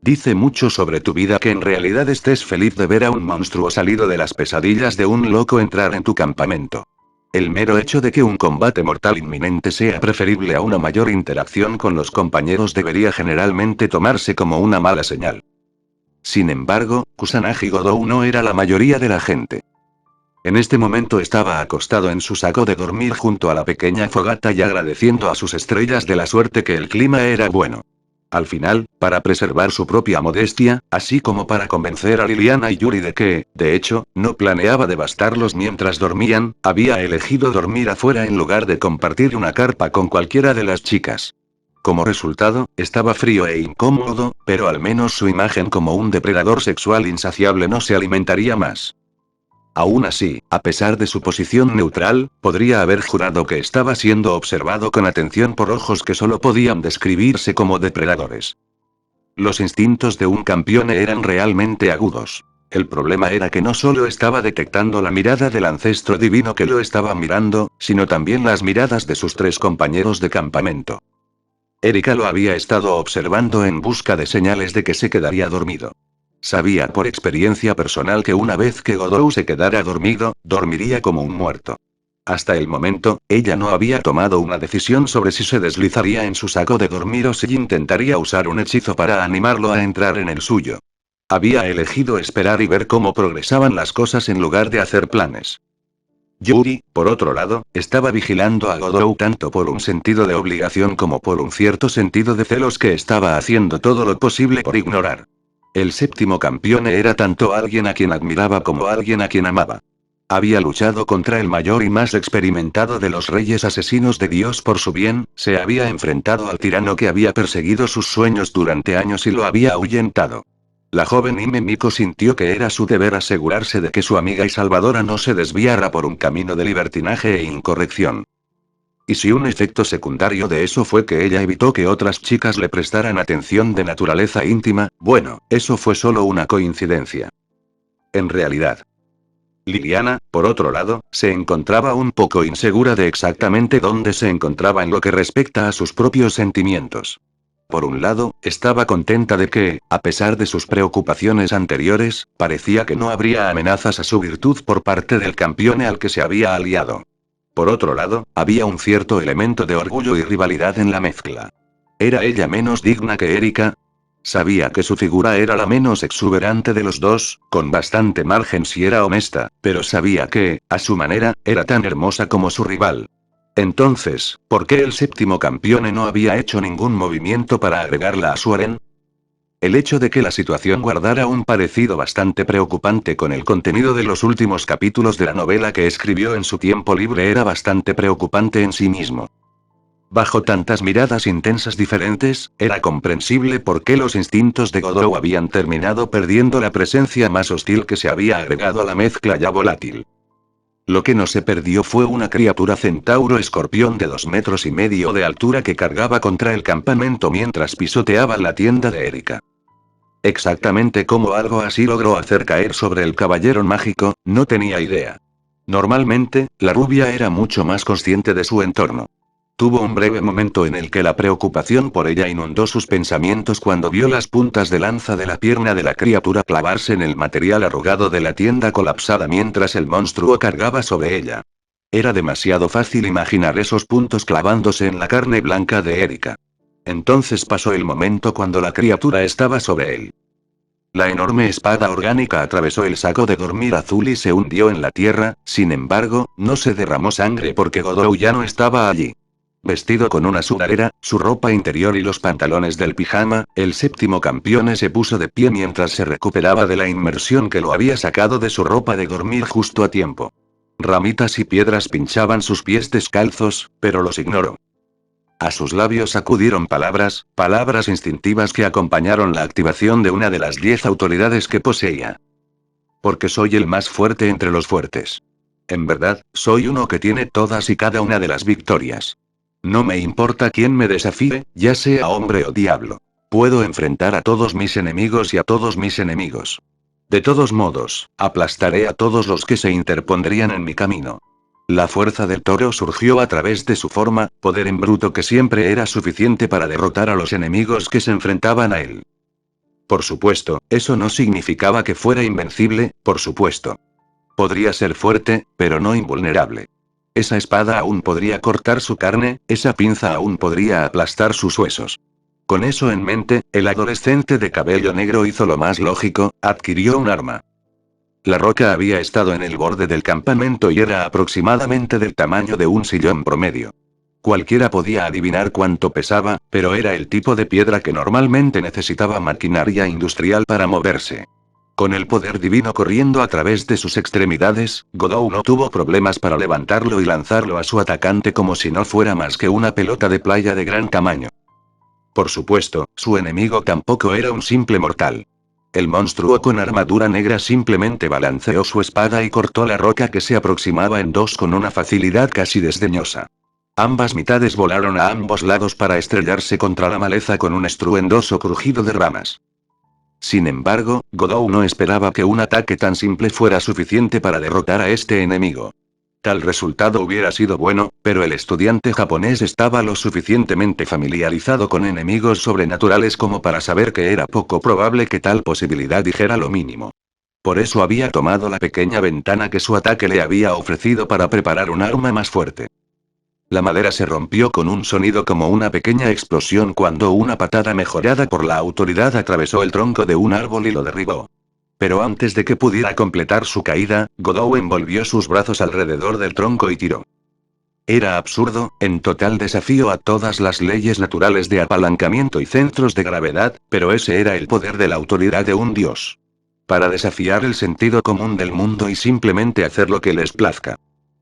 Dice mucho sobre tu vida que en realidad estés feliz de ver a un monstruo salido de las pesadillas de un loco entrar en tu campamento. El mero hecho de que un combate mortal inminente sea preferible a una mayor interacción con los compañeros debería generalmente tomarse como una mala señal. Sin embargo, Kusanagi Godou no era la mayoría de la gente. En este momento estaba acostado en su saco de dormir junto a la pequeña fogata y agradeciendo a sus estrellas de la suerte que el clima era bueno. Al final, para preservar su propia modestia, así como para convencer a Liliana y Yuri de que, de hecho, no planeaba devastarlos mientras dormían, había elegido dormir afuera en lugar de compartir una carpa con cualquiera de las chicas. Como resultado, estaba frío e incómodo, pero al menos su imagen como un depredador sexual insaciable no se alimentaría más. Aún así, a pesar de su posición neutral, podría haber jurado que estaba siendo observado con atención por ojos que solo podían describirse como depredadores. Los instintos de un campeón eran realmente agudos. El problema era que no solo estaba detectando la mirada del ancestro divino que lo estaba mirando, sino también las miradas de sus tres compañeros de campamento. Erika lo había estado observando en busca de señales de que se quedaría dormido. Sabía por experiencia personal que una vez que Godou se quedara dormido, dormiría como un muerto. Hasta el momento, ella no había tomado una decisión sobre si se deslizaría en su saco de dormir o si intentaría usar un hechizo para animarlo a entrar en el suyo. Había elegido esperar y ver cómo progresaban las cosas en lugar de hacer planes. Yuri, por otro lado, estaba vigilando a Godou tanto por un sentido de obligación como por un cierto sentido de celos que estaba haciendo todo lo posible por ignorar. El séptimo campeón era tanto alguien a quien admiraba como alguien a quien amaba. Había luchado contra el mayor y más experimentado de los reyes asesinos de Dios por su bien, se había enfrentado al tirano que había perseguido sus sueños durante años y lo había ahuyentado. La joven Hime Miko sintió que era su deber asegurarse de que su amiga y salvadora no se desviara por un camino de libertinaje e incorrección. Y si un efecto secundario de eso fue que ella evitó que otras chicas le prestaran atención de naturaleza íntima, bueno, eso fue solo una coincidencia. En realidad. Liliana, por otro lado, se encontraba un poco insegura de exactamente dónde se encontraba en lo que respecta a sus propios sentimientos. Por un lado, estaba contenta de que, a pesar de sus preocupaciones anteriores, parecía que no habría amenazas a su virtud por parte del campeón al que se había aliado. Por otro lado, había un cierto elemento de orgullo y rivalidad en la mezcla. ¿Era ella menos digna que Erika? Sabía que su figura era la menos exuberante de los dos, con bastante margen si era honesta, pero sabía que, a su manera, era tan hermosa como su rival. Entonces, ¿por qué el séptimo campeón no había hecho ningún movimiento para agregarla a su harén? El hecho de que la situación guardara un parecido bastante preocupante con el contenido de los últimos capítulos de la novela que escribió en su tiempo libre era bastante preocupante en sí mismo. Bajo tantas miradas intensas diferentes, era comprensible por qué los instintos de Godot habían terminado perdiendo la presencia más hostil que se había agregado a la mezcla ya volátil. Lo que no se perdió fue una criatura centauro escorpión de 2,5 metros de altura que cargaba contra el campamento mientras pisoteaba la tienda de Erika. Exactamente cómo algo así logró hacer caer sobre el caballero mágico, no tenía idea. Normalmente, la rubia era mucho más consciente de su entorno. Tuvo un breve momento en el que la preocupación por ella inundó sus pensamientos cuando vio las puntas de lanza de la pierna de la criatura clavarse en el material arrugado de la tienda colapsada mientras el monstruo cargaba sobre ella. Era demasiado fácil imaginar esos puntos clavándose en la carne blanca de Erika. Entonces pasó el momento cuando la criatura estaba sobre él. La enorme espada orgánica atravesó el saco de dormir azul y se hundió en la tierra, sin embargo, no se derramó sangre porque Godot ya no estaba allí. Vestido con una sudadera, su ropa interior y los pantalones del pijama, el séptimo campeón se puso de pie mientras se recuperaba de la inmersión que lo había sacado de su ropa de dormir justo a tiempo. Ramitas y piedras pinchaban sus pies descalzos, pero los ignoró. A sus labios acudieron palabras, palabras instintivas que acompañaron la activación de una de las 10 autoridades que poseía. Porque soy el más fuerte entre los fuertes. En verdad, soy uno que tiene todas y cada una de las victorias. No me importa quién me desafíe, ya sea hombre o diablo. Puedo enfrentar a todos mis enemigos y a todos mis enemigos. De todos modos, aplastaré a todos los que se interpondrían en mi camino. La fuerza del toro surgió a través de su forma, poder en bruto que siempre era suficiente para derrotar a los enemigos que se enfrentaban a él. Por supuesto, eso no significaba que fuera invencible, por supuesto. Podría ser fuerte, pero no invulnerable. Esa espada aún podría cortar su carne, esa pinza aún podría aplastar sus huesos. Con eso en mente, el adolescente de cabello negro hizo lo más lógico, adquirió un arma. La roca había estado en el borde del campamento y era aproximadamente del tamaño de un sillón promedio. Cualquiera podía adivinar cuánto pesaba, pero era el tipo de piedra que normalmente necesitaba maquinaria industrial para moverse. Con el poder divino corriendo a través de sus extremidades, Godot no tuvo problemas para levantarlo y lanzarlo a su atacante como si no fuera más que una pelota de playa de gran tamaño. Por supuesto, su enemigo tampoco era un simple mortal. El monstruo con armadura negra simplemente balanceó su espada y cortó la roca que se aproximaba en dos con una facilidad casi desdeñosa. Ambas mitades volaron a ambos lados para estrellarse contra la maleza con un estruendoso crujido de ramas. Sin embargo, Godot no esperaba que un ataque tan simple fuera suficiente para derrotar a este enemigo. Tal resultado hubiera sido bueno, pero el estudiante japonés estaba lo suficientemente familiarizado con enemigos sobrenaturales como para saber que era poco probable que tal posibilidad dijera lo mínimo. Por eso había tomado la pequeña ventana que su ataque le había ofrecido para preparar un arma más fuerte. La madera se rompió con un sonido como una pequeña explosión cuando una patada mejorada por la autoridad atravesó el tronco de un árbol y lo derribó. Pero antes de que pudiera completar su caída, Godot envolvió sus brazos alrededor del tronco y tiró. Era absurdo, en total desafío a todas las leyes naturales de apalancamiento y centros de gravedad, pero ese era el poder de la autoridad de un dios. Para desafiar el sentido común del mundo y simplemente hacer lo que les plazca.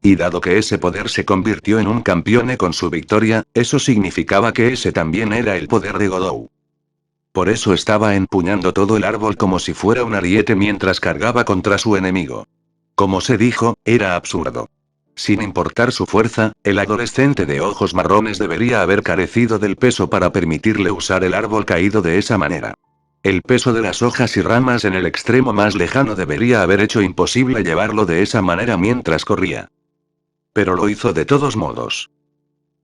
Y dado que ese poder se convirtió en un campeón con su victoria, eso significaba que ese también era el poder de Godot. Por eso estaba empuñando todo el árbol como si fuera un ariete mientras cargaba contra su enemigo. Como se dijo, era absurdo. Sin importar su fuerza, el adolescente de ojos marrones debería haber carecido del peso para permitirle usar el árbol caído de esa manera. El peso de las hojas y ramas en el extremo más lejano debería haber hecho imposible llevarlo de esa manera mientras corría. Pero lo hizo de todos modos.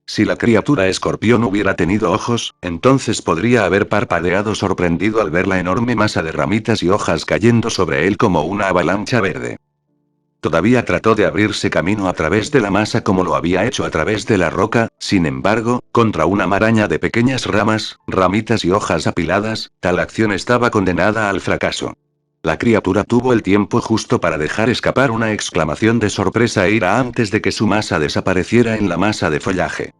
Si la criatura escorpión hubiera tenido ojos, entonces podría haber parpadeado sorprendido al ver la enorme masa de ramitas y hojas cayendo sobre él como una avalancha verde. Todavía trató de abrirse camino a través de la masa como lo había hecho a través de la roca, sin embargo, contra una maraña de pequeñas ramas, ramitas y hojas apiladas, tal acción estaba condenada al fracaso. La criatura tuvo el tiempo justo para dejar escapar una exclamación de sorpresa e ira antes de que su masa desapareciera en la masa de follaje.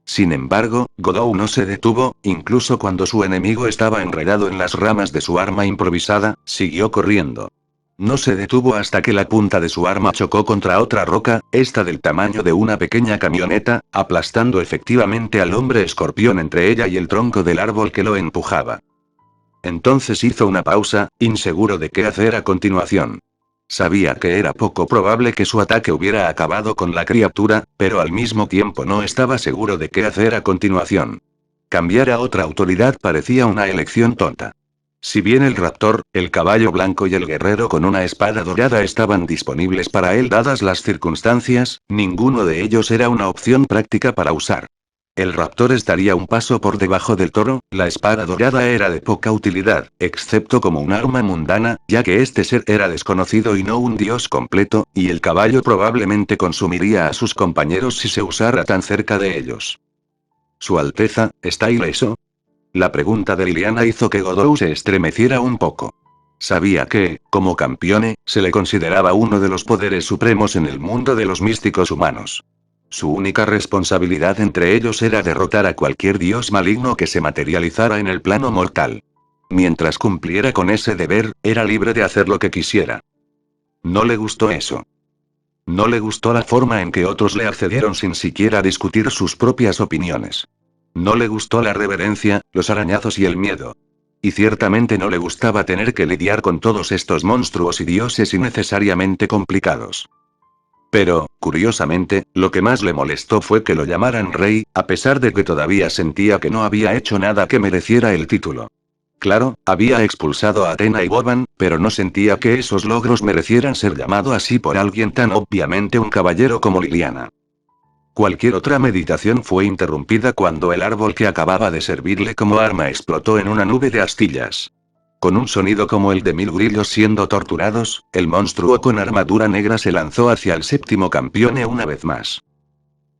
Sin embargo, Godot no se detuvo, incluso cuando su enemigo estaba enredado en las ramas de su arma improvisada, siguió corriendo. No se detuvo hasta que la punta de su arma chocó contra otra roca, esta del tamaño de una pequeña camioneta, aplastando efectivamente al hombre escorpión entre ella y el tronco del árbol que lo empujaba. Entonces hizo una pausa, inseguro de qué hacer a continuación. Sabía que era poco probable que su ataque hubiera acabado con la criatura, pero al mismo tiempo no estaba seguro de qué hacer a continuación. Cambiar a otra autoridad parecía una elección tonta. Si bien el raptor, el caballo blanco y el guerrero con una espada dorada estaban disponibles para él dadas las circunstancias, ninguno de ellos era una opción práctica para usar. El raptor estaría un paso por debajo del toro, la espada dorada era de poca utilidad, excepto como un arma mundana, ya que este ser era desconocido y no un dios completo, y el caballo probablemente consumiría a sus compañeros si se usara tan cerca de ellos. Su Alteza, ¿está ileso? La pregunta de Liliana hizo que Godot se estremeciera un poco. Sabía que, como campeone, se le consideraba uno de los poderes supremos en el mundo de los místicos humanos. Su única responsabilidad entre ellos era derrotar a cualquier dios maligno que se materializara en el plano mortal. Mientras cumpliera con ese deber, era libre de hacer lo que quisiera. No le gustó eso. No le gustó la forma en que otros le accedieron sin siquiera discutir sus propias opiniones. No le gustó la reverencia, los arañazos y el miedo. Y ciertamente no le gustaba tener que lidiar con todos estos monstruos y dioses innecesariamente complicados. Pero, curiosamente, lo que más le molestó fue que lo llamaran rey, a pesar de que todavía sentía que no había hecho nada que mereciera el título. Claro, había expulsado a Athena y Boban, pero no sentía que esos logros merecieran ser llamado así por alguien tan obviamente un caballero como Liliana. Cualquier otra meditación fue interrumpida cuando el árbol que acababa de servirle como arma explotó en una nube de astillas. Con un sonido como el de 1000 grillos siendo torturados, el monstruo con armadura negra se lanzó hacia el séptimo campeone una vez más.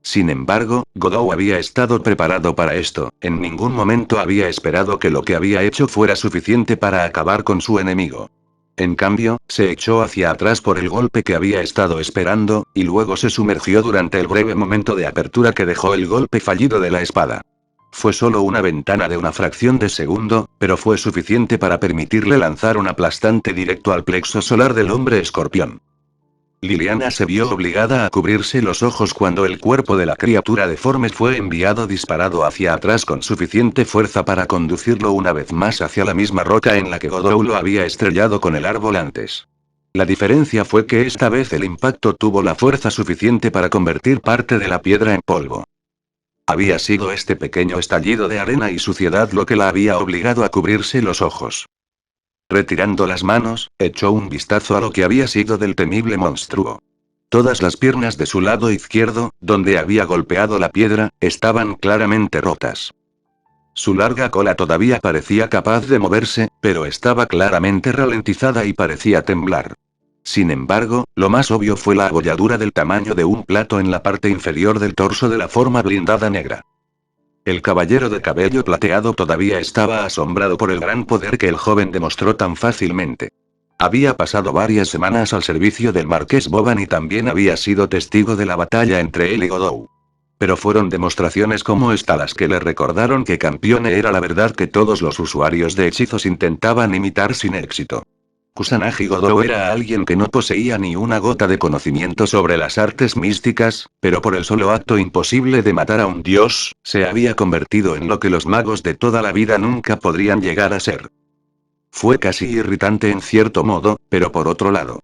Sin embargo, Godot había estado preparado para esto, en ningún momento había esperado que lo que había hecho fuera suficiente para acabar con su enemigo. En cambio, se echó hacia atrás por el golpe que había estado esperando, y luego se sumergió durante el breve momento de apertura que dejó el golpe fallido de la espada. Fue solo una ventana de una fracción de segundo, pero fue suficiente para permitirle lanzar un aplastante directo al plexo solar del hombre escorpión. Liliana se vio obligada a cubrirse los ojos cuando el cuerpo de la criatura deforme fue enviado disparado hacia atrás con suficiente fuerza para conducirlo una vez más hacia la misma roca en la que Godot lo había estrellado con el árbol antes. La diferencia fue que esta vez el impacto tuvo la fuerza suficiente para convertir parte de la piedra en polvo. Había sido este pequeño estallido de arena y suciedad lo que la había obligado a cubrirse los ojos. Retirando las manos, echó un vistazo a lo que había sido del temible monstruo. Todas las piernas de su lado izquierdo, donde había golpeado la piedra, estaban claramente rotas. Su larga cola todavía parecía capaz de moverse, pero estaba claramente ralentizada y parecía temblar. Sin embargo, lo más obvio fue la abolladura del tamaño de un plato en la parte inferior del torso de la forma blindada negra. El caballero de cabello plateado todavía estaba asombrado por el gran poder que el joven demostró tan fácilmente. Había pasado varias semanas al servicio del marqués Boban y también había sido testigo de la batalla entre él y Godot. Pero fueron demostraciones como esta las que le recordaron que Campione era la verdad que todos los usuarios de hechizos intentaban imitar sin éxito. Kusanagi Godot era alguien que no poseía ni una gota de conocimiento sobre las artes místicas, pero por el solo acto imposible de matar a un dios, se había convertido en lo que los magos de toda la vida nunca podrían llegar a ser. Fue casi irritante en cierto modo, pero por otro lado.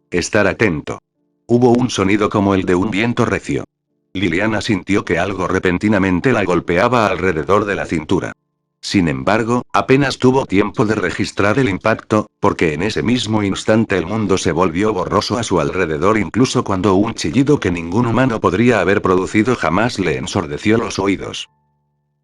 Estar atento. Hubo un sonido como el de un viento recio. Liliana sintió que algo repentinamente la golpeaba alrededor de la cintura. Sin embargo, apenas tuvo tiempo de registrar el impacto, porque en ese mismo instante el mundo se volvió borroso a su alrededor incluso cuando un chillido que ningún humano podría haber producido jamás le ensordeció los oídos.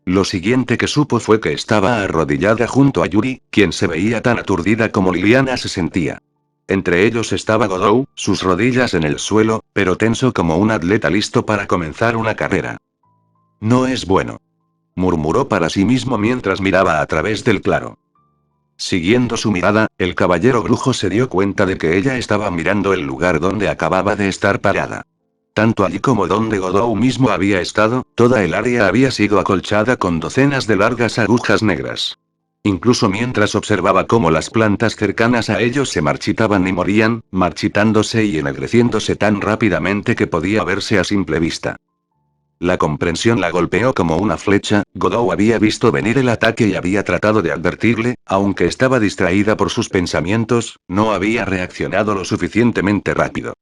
Lo siguiente que supo fue que estaba arrodillada junto a Yuri, quien se veía tan aturdida como Liliana se sentía. Entre ellos estaba Godou, sus rodillas en el suelo, pero tenso como un atleta listo para comenzar una carrera. No es bueno, murmuró para sí mismo mientras miraba a través del claro. Siguiendo su mirada, el caballero brujo se dio cuenta de que ella estaba mirando el lugar donde acababa de estar parada. Tanto allí como donde Godou mismo había estado, toda el área había sido acolchada con docenas de largas agujas negras. Incluso mientras observaba cómo las plantas cercanas a ellos se marchitaban y morían, marchitándose y ennegreciéndose tan rápidamente que podía verse a simple vista. La comprensión la golpeó como una flecha. Godou había visto venir el ataque y había tratado de advertirle, aunque estaba distraída por sus pensamientos, no había reaccionado lo suficientemente rápido.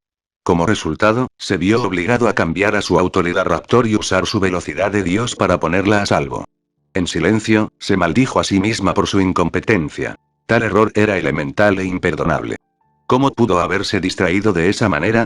Como resultado, se vio obligado a cambiar a su autoridad raptor y usar su velocidad de Dios para ponerla a salvo. En silencio, se maldijo a sí misma por su incompetencia. Tal error era elemental e imperdonable. ¿Cómo pudo haberse distraído de esa manera?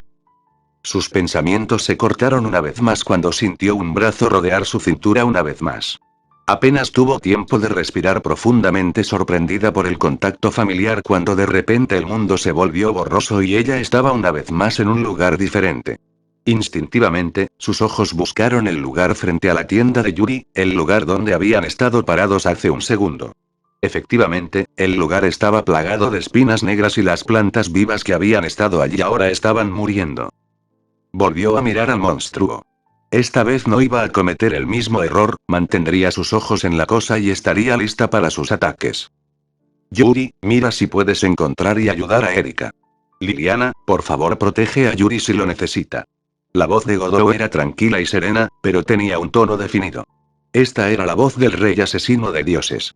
Sus pensamientos se cortaron una vez más cuando sintió un brazo rodear su cintura una vez más. Apenas tuvo tiempo de respirar profundamente, sorprendida por el contacto familiar, cuando de repente el mundo se volvió borroso y ella estaba una vez más en un lugar diferente. Instintivamente, sus ojos buscaron el lugar frente a la tienda de Yuri, el lugar donde habían estado parados hace un segundo. Efectivamente, el lugar estaba plagado de espinas negras y las plantas vivas que habían estado allí ahora estaban muriendo. Volvió a mirar al monstruo. Esta vez no iba a cometer el mismo error, mantendría sus ojos en la cosa y estaría lista para sus ataques. Yuri, mira si puedes encontrar y ayudar a Erika. Liliana, por favor protege a Yuri si lo necesita. La voz de Godou era tranquila y serena, pero tenía un tono definido. Esta era la voz del rey asesino de dioses.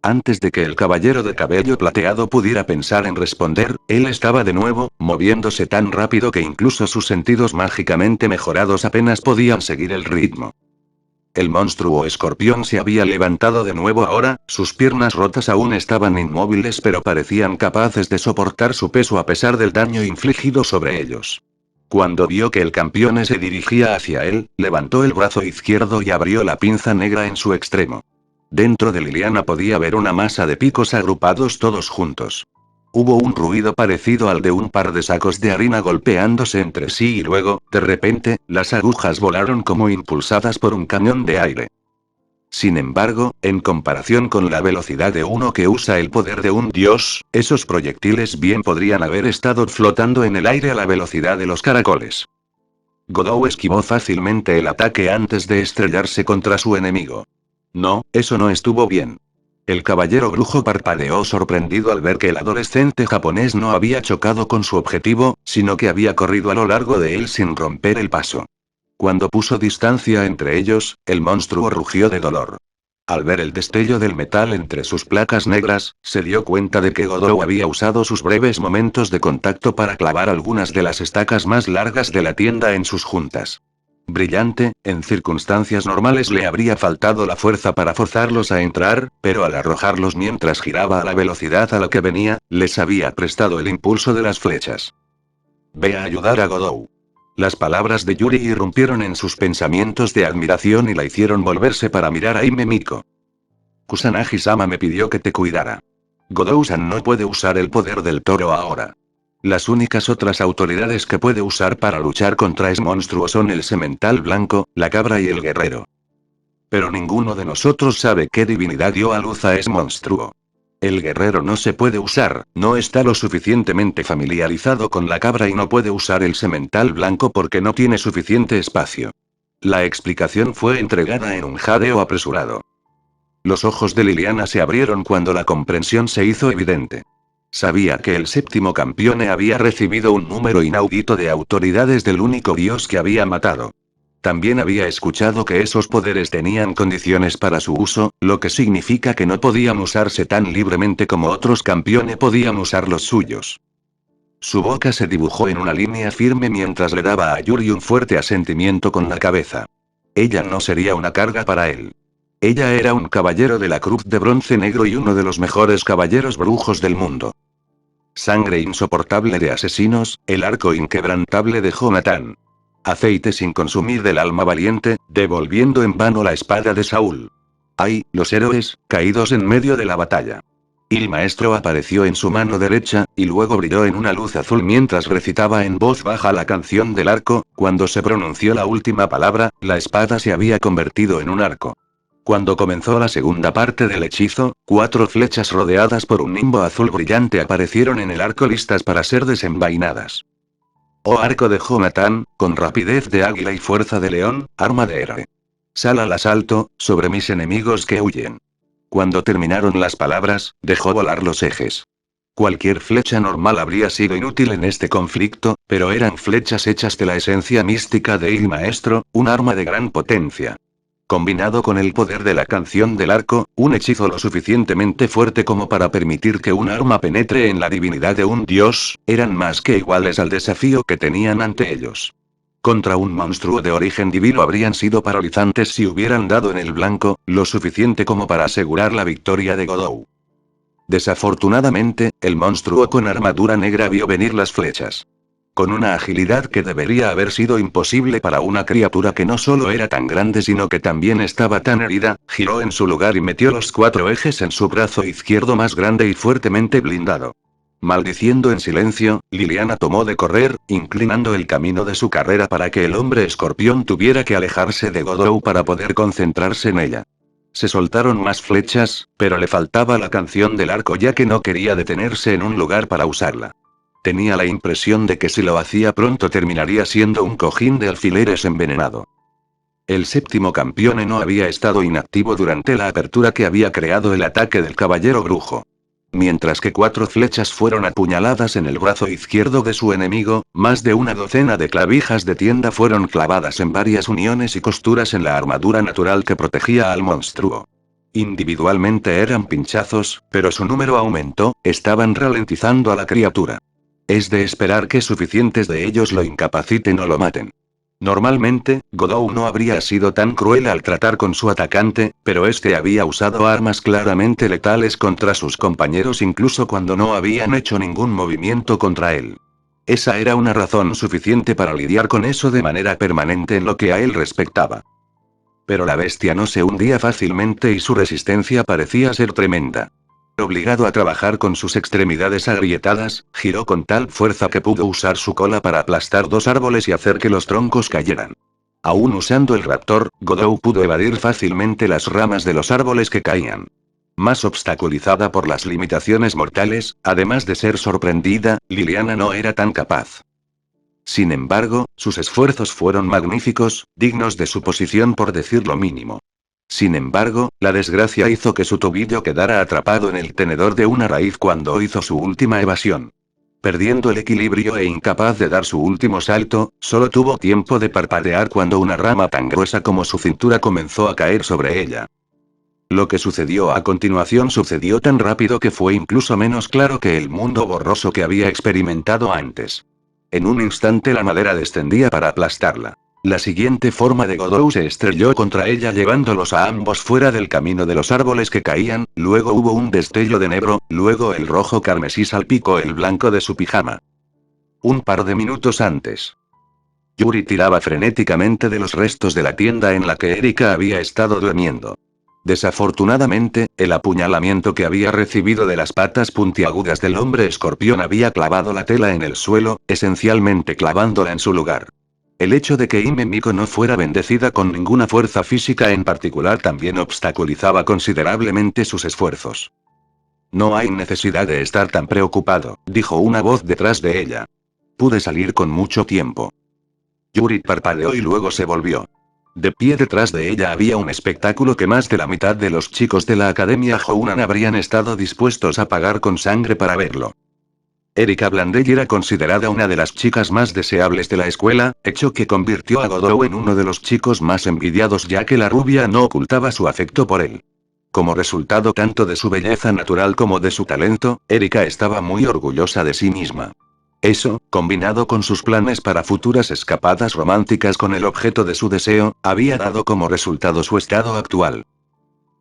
Antes de que el caballero de cabello plateado pudiera pensar en responder, él estaba de nuevo, moviéndose tan rápido que incluso sus sentidos mágicamente mejorados apenas podían seguir el ritmo. El monstruo escorpión se había levantado de nuevo ahora, sus piernas rotas aún estaban inmóviles pero parecían capaces de soportar su peso a pesar del daño infligido sobre ellos. Cuando vio que el campeón se dirigía hacia él, levantó el brazo izquierdo y abrió la pinza negra en su extremo. Dentro de Liliana podía ver una masa de picos agrupados todos juntos. Hubo un ruido parecido al de un par de sacos de harina golpeándose entre sí y luego, de repente, las agujas volaron como impulsadas por un cañón de aire. Sin embargo, en comparación con la velocidad de uno que usa el poder de un dios, esos proyectiles bien podrían haber estado flotando en el aire a la velocidad de los caracoles. Godou esquivó fácilmente el ataque antes de estrellarse contra su enemigo. No, eso no estuvo bien. El caballero brujo parpadeó sorprendido al ver que el adolescente japonés no había chocado con su objetivo, sino que había corrido a lo largo de él sin romper el paso. Cuando puso distancia entre ellos, el monstruo rugió de dolor. Al ver el destello del metal entre sus placas negras, se dio cuenta de que Godou había usado sus breves momentos de contacto para clavar algunas de las estacas más largas de la tienda en sus juntas. Brillante, en circunstancias normales le habría faltado la fuerza para forzarlos a entrar, pero al arrojarlos mientras giraba a la velocidad a la que venía, les había prestado el impulso de las flechas. Ve a ayudar a Godou. Las palabras de Yuri irrumpieron en sus pensamientos de admiración y la hicieron volverse para mirar a Hime Miko. Kusanagi-sama me pidió que te cuidara. Godou-san no puede usar el poder del toro ahora. Las únicas otras autoridades que puede usar para luchar contra ese monstruo son el semental blanco, la cabra y el guerrero. Pero ninguno de nosotros sabe qué divinidad dio a luz a ese monstruo. El guerrero no se puede usar, no está lo suficientemente familiarizado con la cabra y no puede usar el semental blanco porque no tiene suficiente espacio. La explicación fue entregada en un jadeo apresurado. Los ojos de Liliana se abrieron cuando la comprensión se hizo evidente. Sabía que el séptimo campeón había recibido un número inaudito de autoridades del único dios que había matado. También había escuchado que esos poderes tenían condiciones para su uso, lo que significa que no podían usarse tan libremente como otros campeones podían usar los suyos. Su boca se dibujó en una línea firme mientras le daba a Yuri un fuerte asentimiento con la cabeza. Ella no sería una carga para él. Ella era un caballero de la Cruz de Bronce Negro y uno de los mejores caballeros brujos del mundo. Sangre insoportable de asesinos, el arco inquebrantable de Jonathan. Aceite sin consumir del alma valiente, devolviendo en vano la espada de Saúl. ¡Ay, los héroes, caídos en medio de la batalla! El maestro apareció en su mano derecha, y luego brilló en una luz azul mientras recitaba en voz baja la canción del arco. Cuando se pronunció la última palabra, la espada se había convertido en un arco. Cuando comenzó la segunda parte del hechizo, 4 flechas rodeadas por un nimbo azul brillante aparecieron en el arco listas para ser desenvainadas. Oh arco de Jonathan, con rapidez de águila y fuerza de león, arma de héroe. Sal al asalto, sobre mis enemigos que huyen. Cuando terminaron las palabras, dejó volar los ejes. Cualquier flecha normal habría sido inútil en este conflicto, pero eran flechas hechas de la esencia mística de Il Maestro, un arma de gran potencia. Combinado con el poder de la canción del arco, un hechizo lo suficientemente fuerte como para permitir que un arma penetre en la divinidad de un dios, eran más que iguales al desafío que tenían ante ellos. Contra un monstruo de origen divino habrían sido paralizantes si hubieran dado en el blanco, lo suficiente como para asegurar la victoria de Godou. Desafortunadamente, el monstruo con armadura negra vio venir las flechas. Con una agilidad que debería haber sido imposible para una criatura que no solo era tan grande sino que también estaba tan herida, giró en su lugar y metió los 4 ejes en su brazo izquierdo más grande y fuertemente blindado. Maldiciendo en silencio, Liliana tomó de correr, inclinando el camino de su carrera para que el hombre escorpión tuviera que alejarse de Godou para poder concentrarse en ella. Se soltaron más flechas, pero le faltaba la canción del arco ya que no quería detenerse en un lugar para usarla. Tenía la impresión de que si lo hacía pronto terminaría siendo un cojín de alfileres envenenado. El séptimo campeón no había estado inactivo durante la apertura que había creado el ataque del caballero brujo. Mientras que 4 flechas fueron apuñaladas en el brazo izquierdo de su enemigo, más de una docena de clavijas de tienda fueron clavadas en varias uniones y costuras en la armadura natural que protegía al monstruo. Individualmente eran pinchazos, pero su número aumentó, estaban ralentizando a la criatura. Es de esperar que suficientes de ellos lo incapaciten o lo maten. Normalmente, Godou no habría sido tan cruel al tratar con su atacante, pero este había usado armas claramente letales contra sus compañeros incluso cuando no habían hecho ningún movimiento contra él. Esa era una razón suficiente para lidiar con eso de manera permanente en lo que a él respectaba. Pero la bestia no se hundía fácilmente y su resistencia parecía ser tremenda. Obligado a trabajar con sus extremidades agrietadas, giró con tal fuerza que pudo usar su cola para aplastar 2 árboles y hacer que los troncos cayeran. Aún usando el raptor, Godou pudo evadir fácilmente las ramas de los árboles que caían. Más obstaculizada por las limitaciones mortales, además de ser sorprendida, Liliana no era tan capaz. Sin embargo, sus esfuerzos fueron magníficos, dignos de su posición por decir lo mínimo. Sin embargo, la desgracia hizo que su tobillo quedara atrapado en el tenedor de una raíz cuando hizo su última evasión. Perdiendo el equilibrio e incapaz de dar su último salto, solo tuvo tiempo de parpadear cuando una rama tan gruesa como su cintura comenzó a caer sobre ella. Lo que sucedió a continuación sucedió tan rápido que fue incluso menos claro que el mundo borroso que había experimentado antes. En un instante la madera descendía para aplastarla. La siguiente forma de Godou se estrelló contra ella llevándolos a ambos fuera del camino de los árboles que caían, luego hubo un destello de negro, luego el rojo carmesí salpicó el blanco de su pijama. Un par de minutos antes. Yuri tiraba frenéticamente de los restos de la tienda en la que Erika había estado durmiendo. Desafortunadamente, el apuñalamiento que había recibido de las patas puntiagudas del hombre escorpión había clavado la tela en el suelo, esencialmente clavándola en su lugar. El hecho de que Hime Miko no fuera bendecida con ninguna fuerza física en particular también obstaculizaba considerablemente sus esfuerzos. No hay necesidad de estar tan preocupado, dijo una voz detrás de ella. Pude salir con mucho tiempo. Yuri parpadeó y luego se volvió. De pie detrás de ella había un espectáculo que más de la mitad de los chicos de la Academia Jounan habrían estado dispuestos a pagar con sangre para verlo. Erika Blandell era considerada una de las chicas más deseables de la escuela, hecho que convirtió a Godou en uno de los chicos más envidiados ya que la rubia no ocultaba su afecto por él. Como resultado tanto de su belleza natural como de su talento, Erika estaba muy orgullosa de sí misma. Eso, combinado con sus planes para futuras escapadas románticas con el objeto de su deseo, había dado como resultado su estado actual.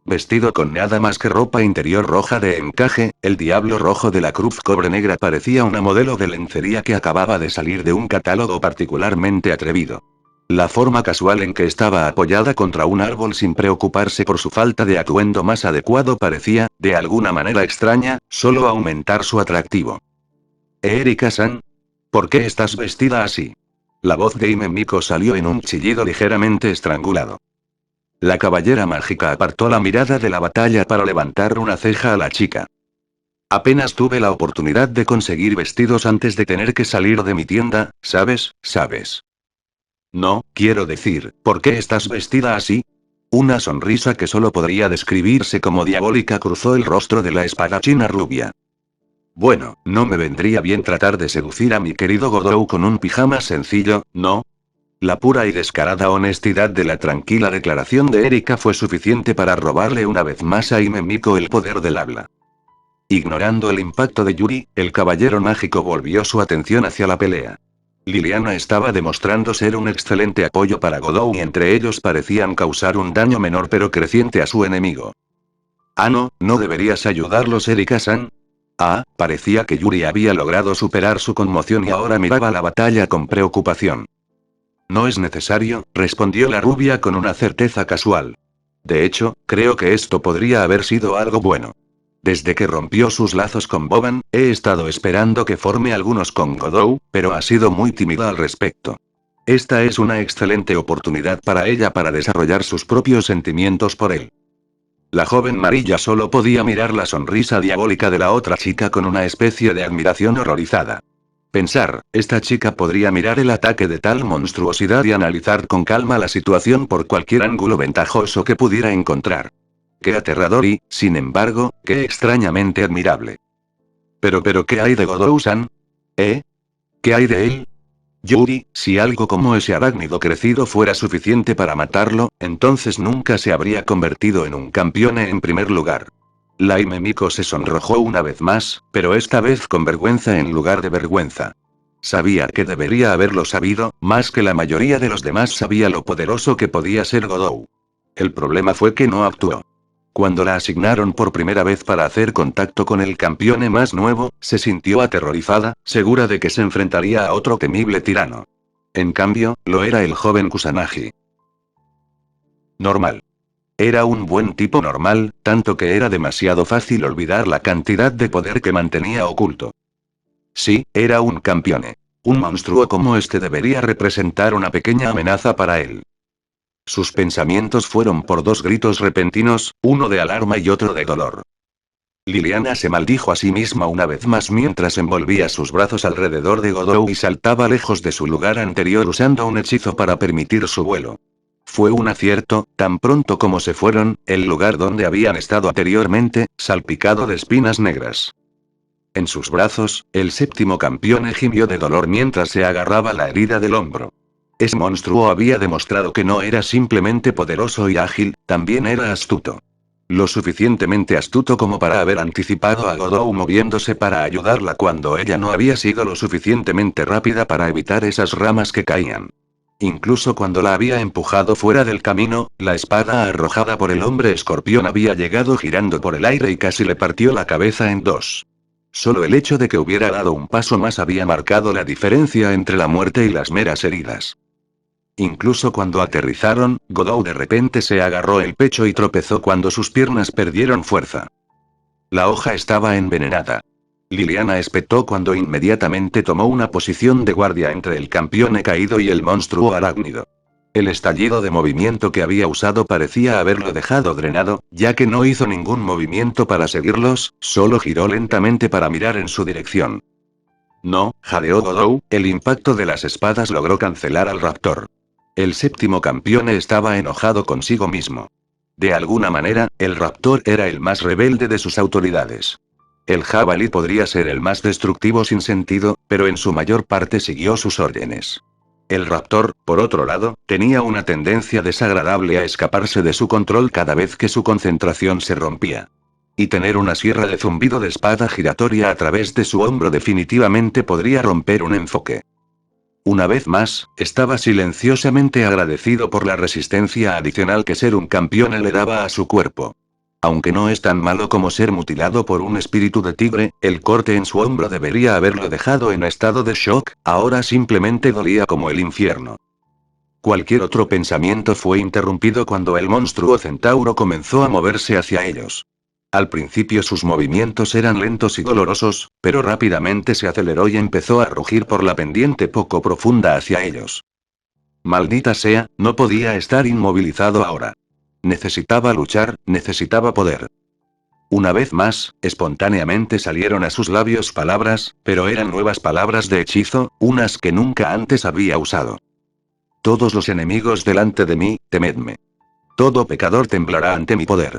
Vestido con nada más que ropa interior roja de encaje, el diablo rojo de la cruz cobre negra parecía una modelo de lencería que acababa de salir de un catálogo particularmente atrevido. La forma casual en que estaba apoyada contra un árbol sin preocuparse por su falta de atuendo más adecuado parecía, de alguna manera extraña, solo aumentar su atractivo. Erika-san, ¿por qué estás vestida así? La voz de Hime Miko salió en un chillido ligeramente estrangulado. La caballera mágica apartó la mirada de la batalla para levantar una ceja a la chica. Apenas tuve la oportunidad de conseguir vestidos antes de tener que salir de mi tienda, ¿sabes? No, quiero decir, ¿por qué estás vestida así? Una sonrisa que solo podría describirse como diabólica cruzó el rostro de la espadachina rubia. Bueno, no me vendría bien tratar de seducir a mi querido Godou con un pijama sencillo, ¿no? La pura y descarada honestidad de la tranquila declaración de Erika fue suficiente para robarle una vez más a Hime Miko el poder del habla. Ignorando el impacto de Yuri, el caballero mágico volvió su atención hacia la pelea. Liliana estaba demostrando ser un excelente apoyo para Godou y entre ellos parecían causar un daño menor pero creciente a su enemigo. Ah, ¿no deberías ayudarlos, Erika-san? Ah, parecía que Yuri había logrado superar su conmoción y ahora miraba la batalla con preocupación. No es necesario, respondió la rubia con una certeza casual. De hecho, creo que esto podría haber sido algo bueno. Desde que rompió sus lazos con Boban, he estado esperando que forme algunos con Godou, pero ha sido muy tímida al respecto. Esta es una excelente oportunidad para ella para desarrollar sus propios sentimientos por él. La joven Marilla solo podía mirar la sonrisa diabólica de la otra chica con una especie de admiración horrorizada. Pensar, esta chica podría mirar el ataque de tal monstruosidad y analizar con calma la situación por cualquier ángulo ventajoso que pudiera encontrar. Qué aterrador y, sin embargo, qué extrañamente admirable. Pero ¿qué hay de Godou-san? ¿Eh? ¿Qué hay de él? Yuri, si algo como ese arácnido crecido fuera suficiente para matarlo, entonces nunca se habría convertido en un campeón en primer lugar. La Hime Miko se sonrojó una vez más, pero esta vez con vergüenza en lugar de vergüenza. Sabía que debería haberlo sabido, más que la mayoría de los demás sabía lo poderoso que podía ser Godou. El problema fue que no actuó. Cuando la asignaron por primera vez para hacer contacto con el campeón más nuevo, se sintió aterrorizada, segura de que se enfrentaría a otro temible tirano. En cambio, lo era el joven Kusanagi. Normal. Era un buen tipo normal, tanto que era demasiado fácil olvidar la cantidad de poder que mantenía oculto. Sí, era un campeón. Un monstruo como este debería representar una pequeña amenaza para él. Sus pensamientos fueron por dos gritos repentinos, uno de alarma y otro de dolor. Liliana se maldijo a sí misma una vez más mientras envolvía sus brazos alrededor de Godou y saltaba lejos de su lugar anterior usando un hechizo para permitir su vuelo. Fue un acierto, tan pronto como se fueron, el lugar donde habían estado anteriormente, salpicado de espinas negras. En sus brazos, el séptimo campeón gimió de dolor mientras se agarraba la herida del hombro. Ese monstruo había demostrado que no era simplemente poderoso y ágil, también era astuto. Lo suficientemente astuto como para haber anticipado a Godou moviéndose para ayudarla cuando ella no había sido lo suficientemente rápida para evitar esas ramas que caían. Incluso cuando la había empujado fuera del camino, la espada arrojada por el hombre escorpión había llegado girando por el aire y casi le partió la cabeza en dos. Solo el hecho de que hubiera dado un paso más había marcado la diferencia entre la muerte y las meras heridas. Incluso cuando aterrizaron, Godou de repente se agarró el pecho y tropezó cuando sus piernas perdieron fuerza. La hoja estaba envenenada. Liliana espetó cuando inmediatamente tomó una posición de guardia entre el campeón caído y el monstruo arácnido. El estallido de movimiento que había usado parecía haberlo dejado drenado, ya que no hizo ningún movimiento para seguirlos, solo giró lentamente para mirar en su dirección. No, jadeó Godou, el impacto de las espadas logró cancelar al raptor. El séptimo campeón estaba enojado consigo mismo. De alguna manera, el raptor era el más rebelde de sus autoridades. El jabalí podría ser el más destructivo sin sentido, pero en su mayor parte siguió sus órdenes. El raptor, por otro lado, tenía una tendencia desagradable a escaparse de su control cada vez que su concentración se rompía. Y tener una sierra de zumbido de espada giratoria a través de su hombro definitivamente podría romper un enfoque. Una vez más, estaba silenciosamente agradecido por la resistencia adicional que ser un campeón le daba a su cuerpo. Aunque no es tan malo como ser mutilado por un espíritu de tigre, el corte en su hombro debería haberlo dejado en estado de shock, ahora simplemente dolía como el infierno. Cualquier otro pensamiento fue interrumpido cuando el monstruo centauro comenzó a moverse hacia ellos. Al principio sus movimientos eran lentos y dolorosos, pero rápidamente se aceleró y empezó a rugir por la pendiente poco profunda hacia ellos. Maldita sea, no podía estar inmovilizado ahora. Necesitaba luchar, necesitaba poder. Una vez más, espontáneamente salieron a sus labios palabras, pero eran nuevas palabras de hechizo, unas que nunca antes había usado. Todos los enemigos delante de mí, temedme. Todo pecador temblará ante mi poder.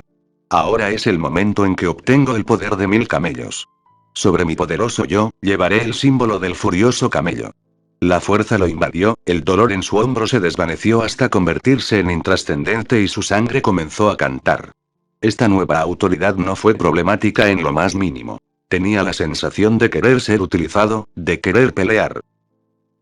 Ahora es el momento en que obtengo el poder de 1000 camellos. Sobre mi poderoso yo, llevaré el símbolo del furioso camello. La fuerza lo invadió, el dolor en su hombro se desvaneció hasta convertirse en intrascendente y su sangre comenzó a cantar. Esta nueva autoridad no fue problemática en lo más mínimo. Tenía la sensación de querer ser utilizado, de querer pelear.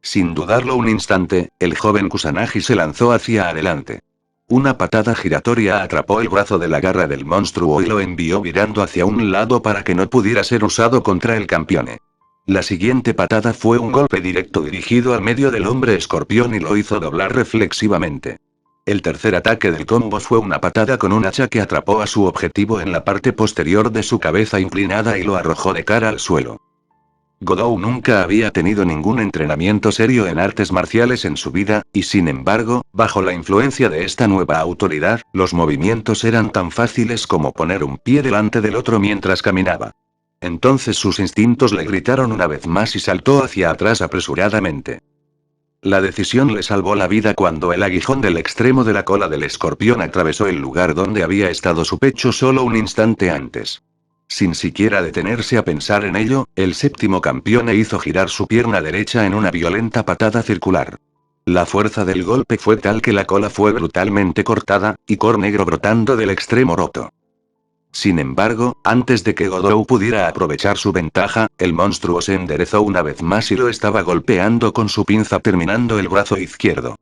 Sin dudarlo un instante, el joven Kusanagi se lanzó hacia adelante. Una patada giratoria atrapó el brazo de la garra del monstruo y lo envió virando hacia un lado para que no pudiera ser usado contra el campeone. La siguiente patada fue un golpe directo dirigido al medio del hombre escorpión y lo hizo doblar reflexivamente. El tercer ataque del combo fue una patada con un hacha que atrapó a su objetivo en la parte posterior de su cabeza inclinada y lo arrojó de cara al suelo. Godou nunca había tenido ningún entrenamiento serio en artes marciales en su vida, y sin embargo, bajo la influencia de esta nueva autoridad, los movimientos eran tan fáciles como poner un pie delante del otro mientras caminaba. Entonces sus instintos le gritaron una vez más y saltó hacia atrás apresuradamente. La decisión le salvó la vida cuando el aguijón del extremo de la cola del escorpión atravesó el lugar donde había estado su pecho solo un instante antes. Sin siquiera detenerse a pensar en ello, el séptimo campeón hizo girar su pierna derecha en una violenta patada circular. La fuerza del golpe fue tal que la cola fue brutalmente cortada, y cor negro brotando del extremo roto. Sin embargo, antes de que Godou pudiera aprovechar su ventaja, el monstruo se enderezó una vez más y lo estaba golpeando con su pinza terminando el brazo izquierdo.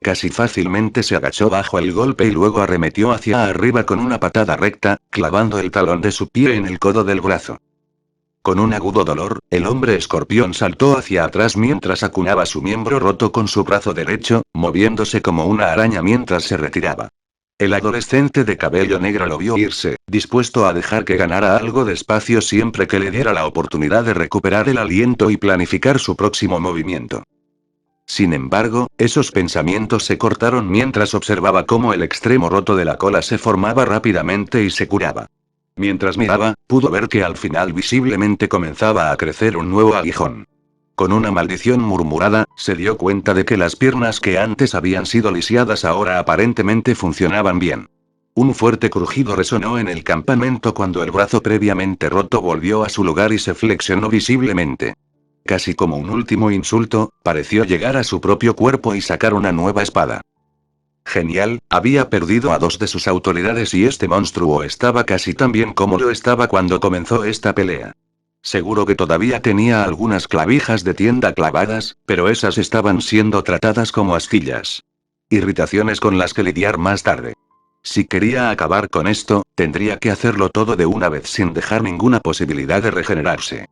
Casi fácilmente se agachó bajo el golpe y luego arremetió hacia arriba con una patada recta, clavando el talón de su pie en el codo del brazo. Con un agudo dolor, el hombre escorpión saltó hacia atrás mientras acunaba su miembro roto con su brazo derecho, moviéndose como una araña mientras se retiraba. El adolescente de cabello negro lo vio irse, dispuesto a dejar que ganara algo de espacio siempre que le diera la oportunidad de recuperar el aliento y planificar su próximo movimiento. Sin embargo, esos pensamientos se cortaron mientras observaba cómo el extremo roto de la cola se formaba rápidamente y se curaba. Mientras miraba, pudo ver que al final visiblemente comenzaba a crecer un nuevo aguijón. Con una maldición murmurada, se dio cuenta de que las piernas que antes habían sido lisiadas ahora aparentemente funcionaban bien. Un fuerte crujido resonó en el campamento cuando el brazo previamente roto volvió a su lugar y se flexionó visiblemente. Casi como un último insulto, pareció llegar a su propio cuerpo y sacar una nueva espada. Genial, había perdido a 2 de sus autoridades y este monstruo estaba casi tan bien como lo estaba cuando comenzó esta pelea. Seguro que todavía tenía algunas clavijas de tienda clavadas, pero esas estaban siendo tratadas como astillas. Irritaciones con las que lidiar más tarde. Si quería acabar con esto, tendría que hacerlo todo de una vez sin dejar ninguna posibilidad de regenerarse.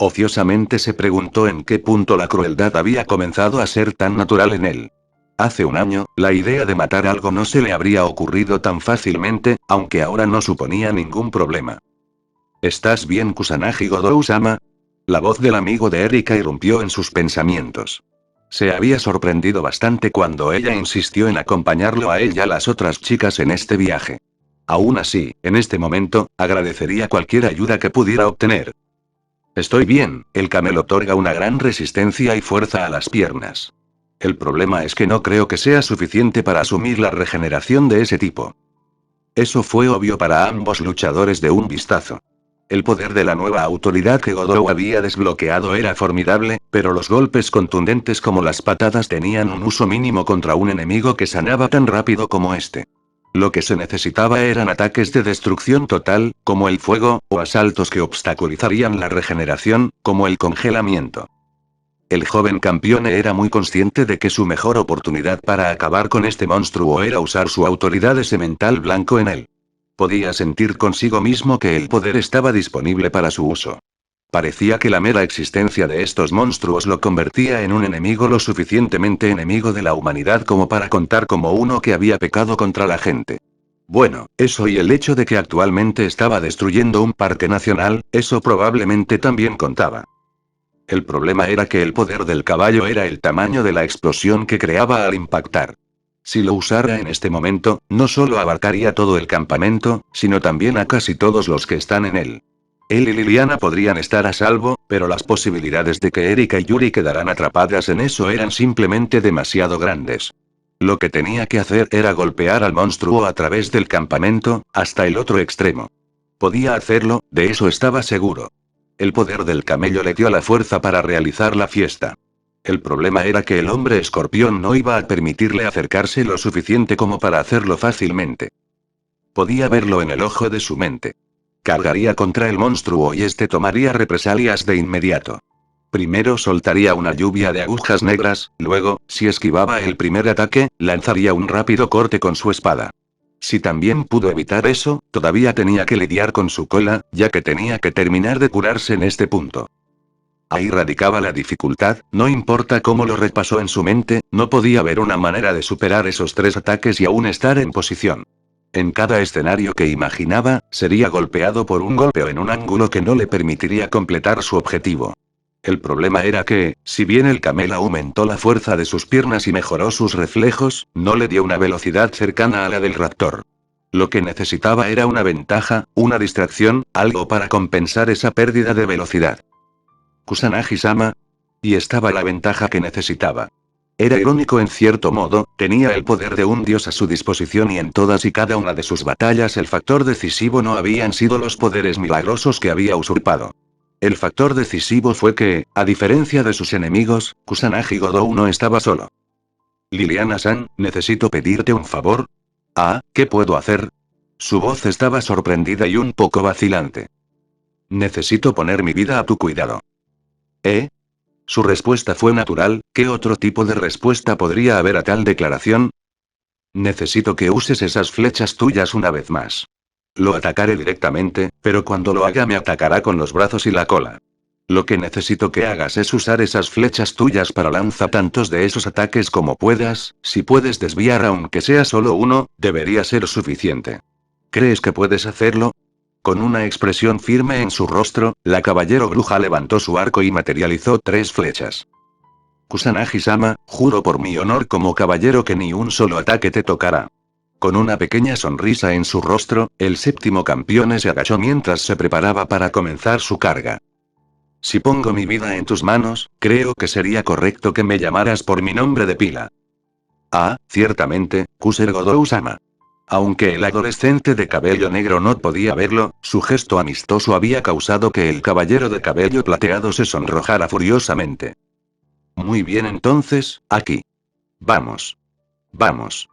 Ociosamente se preguntó en qué punto la crueldad había comenzado a ser tan natural en él. Hace un año, la idea de matar algo no se le habría ocurrido tan fácilmente, aunque ahora no suponía ningún problema. ¿Estás bien, Kusanagi Godou-sama? La voz del amigo de Erika irrumpió en sus pensamientos. Se había sorprendido bastante cuando ella insistió en acompañarlo a él y a las otras chicas en este viaje. Aún así, en este momento, agradecería cualquier ayuda que pudiera obtener. Estoy bien, el camel otorga una gran resistencia y fuerza a las piernas. El problema es que no creo que sea suficiente para asumir la regeneración de ese tipo. Eso fue obvio para ambos luchadores de un vistazo. El poder de la nueva autoridad que Godou había desbloqueado era formidable, pero los golpes contundentes como las patadas tenían un uso mínimo contra un enemigo que sanaba tan rápido como este. Lo que se necesitaba eran ataques de destrucción total, como el fuego, o asaltos que obstaculizarían la regeneración, como el congelamiento. El joven campeón era muy consciente de que su mejor oportunidad para acabar con este monstruo era usar su autoridad ese mental blanco en él. Podía sentir consigo mismo que el poder estaba disponible para su uso. Parecía que la mera existencia de estos monstruos lo convertía en un enemigo lo suficientemente enemigo de la humanidad como para contar como uno que había pecado contra la gente. Bueno, eso y el hecho de que actualmente estaba destruyendo un parque nacional, eso probablemente también contaba. El problema era que el poder del caballo era el tamaño de la explosión que creaba al impactar. Si lo usara en este momento, no solo abarcaría todo el campamento, sino también a casi todos los que están en él. Él y Liliana podrían estar a salvo, pero las posibilidades de que Erika y Yuri quedaran atrapadas en eso eran simplemente demasiado grandes. Lo que tenía que hacer era golpear al monstruo a través del campamento, hasta el otro extremo. Podía hacerlo, de eso estaba seguro. El poder del camello le dio la fuerza para realizar la fiesta. El problema era que el hombre escorpión no iba a permitirle acercarse lo suficiente como para hacerlo fácilmente. Podía verlo en el ojo de su mente. Cargaría contra el monstruo y este tomaría represalias de inmediato. Primero soltaría una lluvia de agujas negras, luego, si esquivaba el primer ataque, lanzaría un rápido corte con su espada. Si también pudo evitar eso, todavía tenía que lidiar con su cola, ya que tenía que terminar de curarse en este punto. Ahí radicaba la dificultad, no importa cómo lo repasó en su mente, no podía ver una manera de superar esos 3 ataques y aún estar en posición. En cada escenario que imaginaba, sería golpeado por un golpe o en un ángulo que no le permitiría completar su objetivo. El problema era que, si bien el camel aumentó la fuerza de sus piernas y mejoró sus reflejos, no le dio una velocidad cercana a la del raptor. Lo que necesitaba era una ventaja, una distracción, algo para compensar esa pérdida de velocidad. Kusanagi-sama. Y estaba la ventaja que necesitaba. Era irónico en cierto modo, tenía el poder de un dios a su disposición y en todas y cada una de sus batallas el factor decisivo no habían sido los poderes milagrosos que había usurpado. El factor decisivo fue que, a diferencia de sus enemigos, Kusanagi Godou no estaba solo. Liliana-san, necesito pedirte un favor. Ah, ¿qué puedo hacer? Su voz estaba sorprendida y un poco vacilante. Necesito poner mi vida a tu cuidado. ¿Eh? Su respuesta fue natural, ¿qué otro tipo de respuesta podría haber a tal declaración? Necesito que uses esas flechas tuyas una vez más. Lo atacaré directamente, pero cuando lo haga me atacará con los brazos y la cola. Lo que necesito que hagas es usar esas flechas tuyas para lanzar tantos de esos ataques como puedas, si puedes desviar aunque sea solo uno, debería ser suficiente. ¿Crees que puedes hacerlo? Con una expresión firme en su rostro, la caballero bruja levantó su arco y materializó 3 flechas. Kusanagi-sama, juro por mi honor como caballero que ni un solo ataque te tocará. Con una pequeña sonrisa en su rostro, el séptimo campeón se agachó mientras se preparaba para comenzar su carga. Si pongo mi vida en tus manos, creo que sería correcto que me llamaras por mi nombre de pila. Ah, ciertamente, Kuser Godou-sama. Aunque el adolescente de cabello negro no podía verlo, su gesto amistoso había causado que el caballero de cabello plateado se sonrojara furiosamente. Muy bien entonces, aquí. Vamos. Vamos.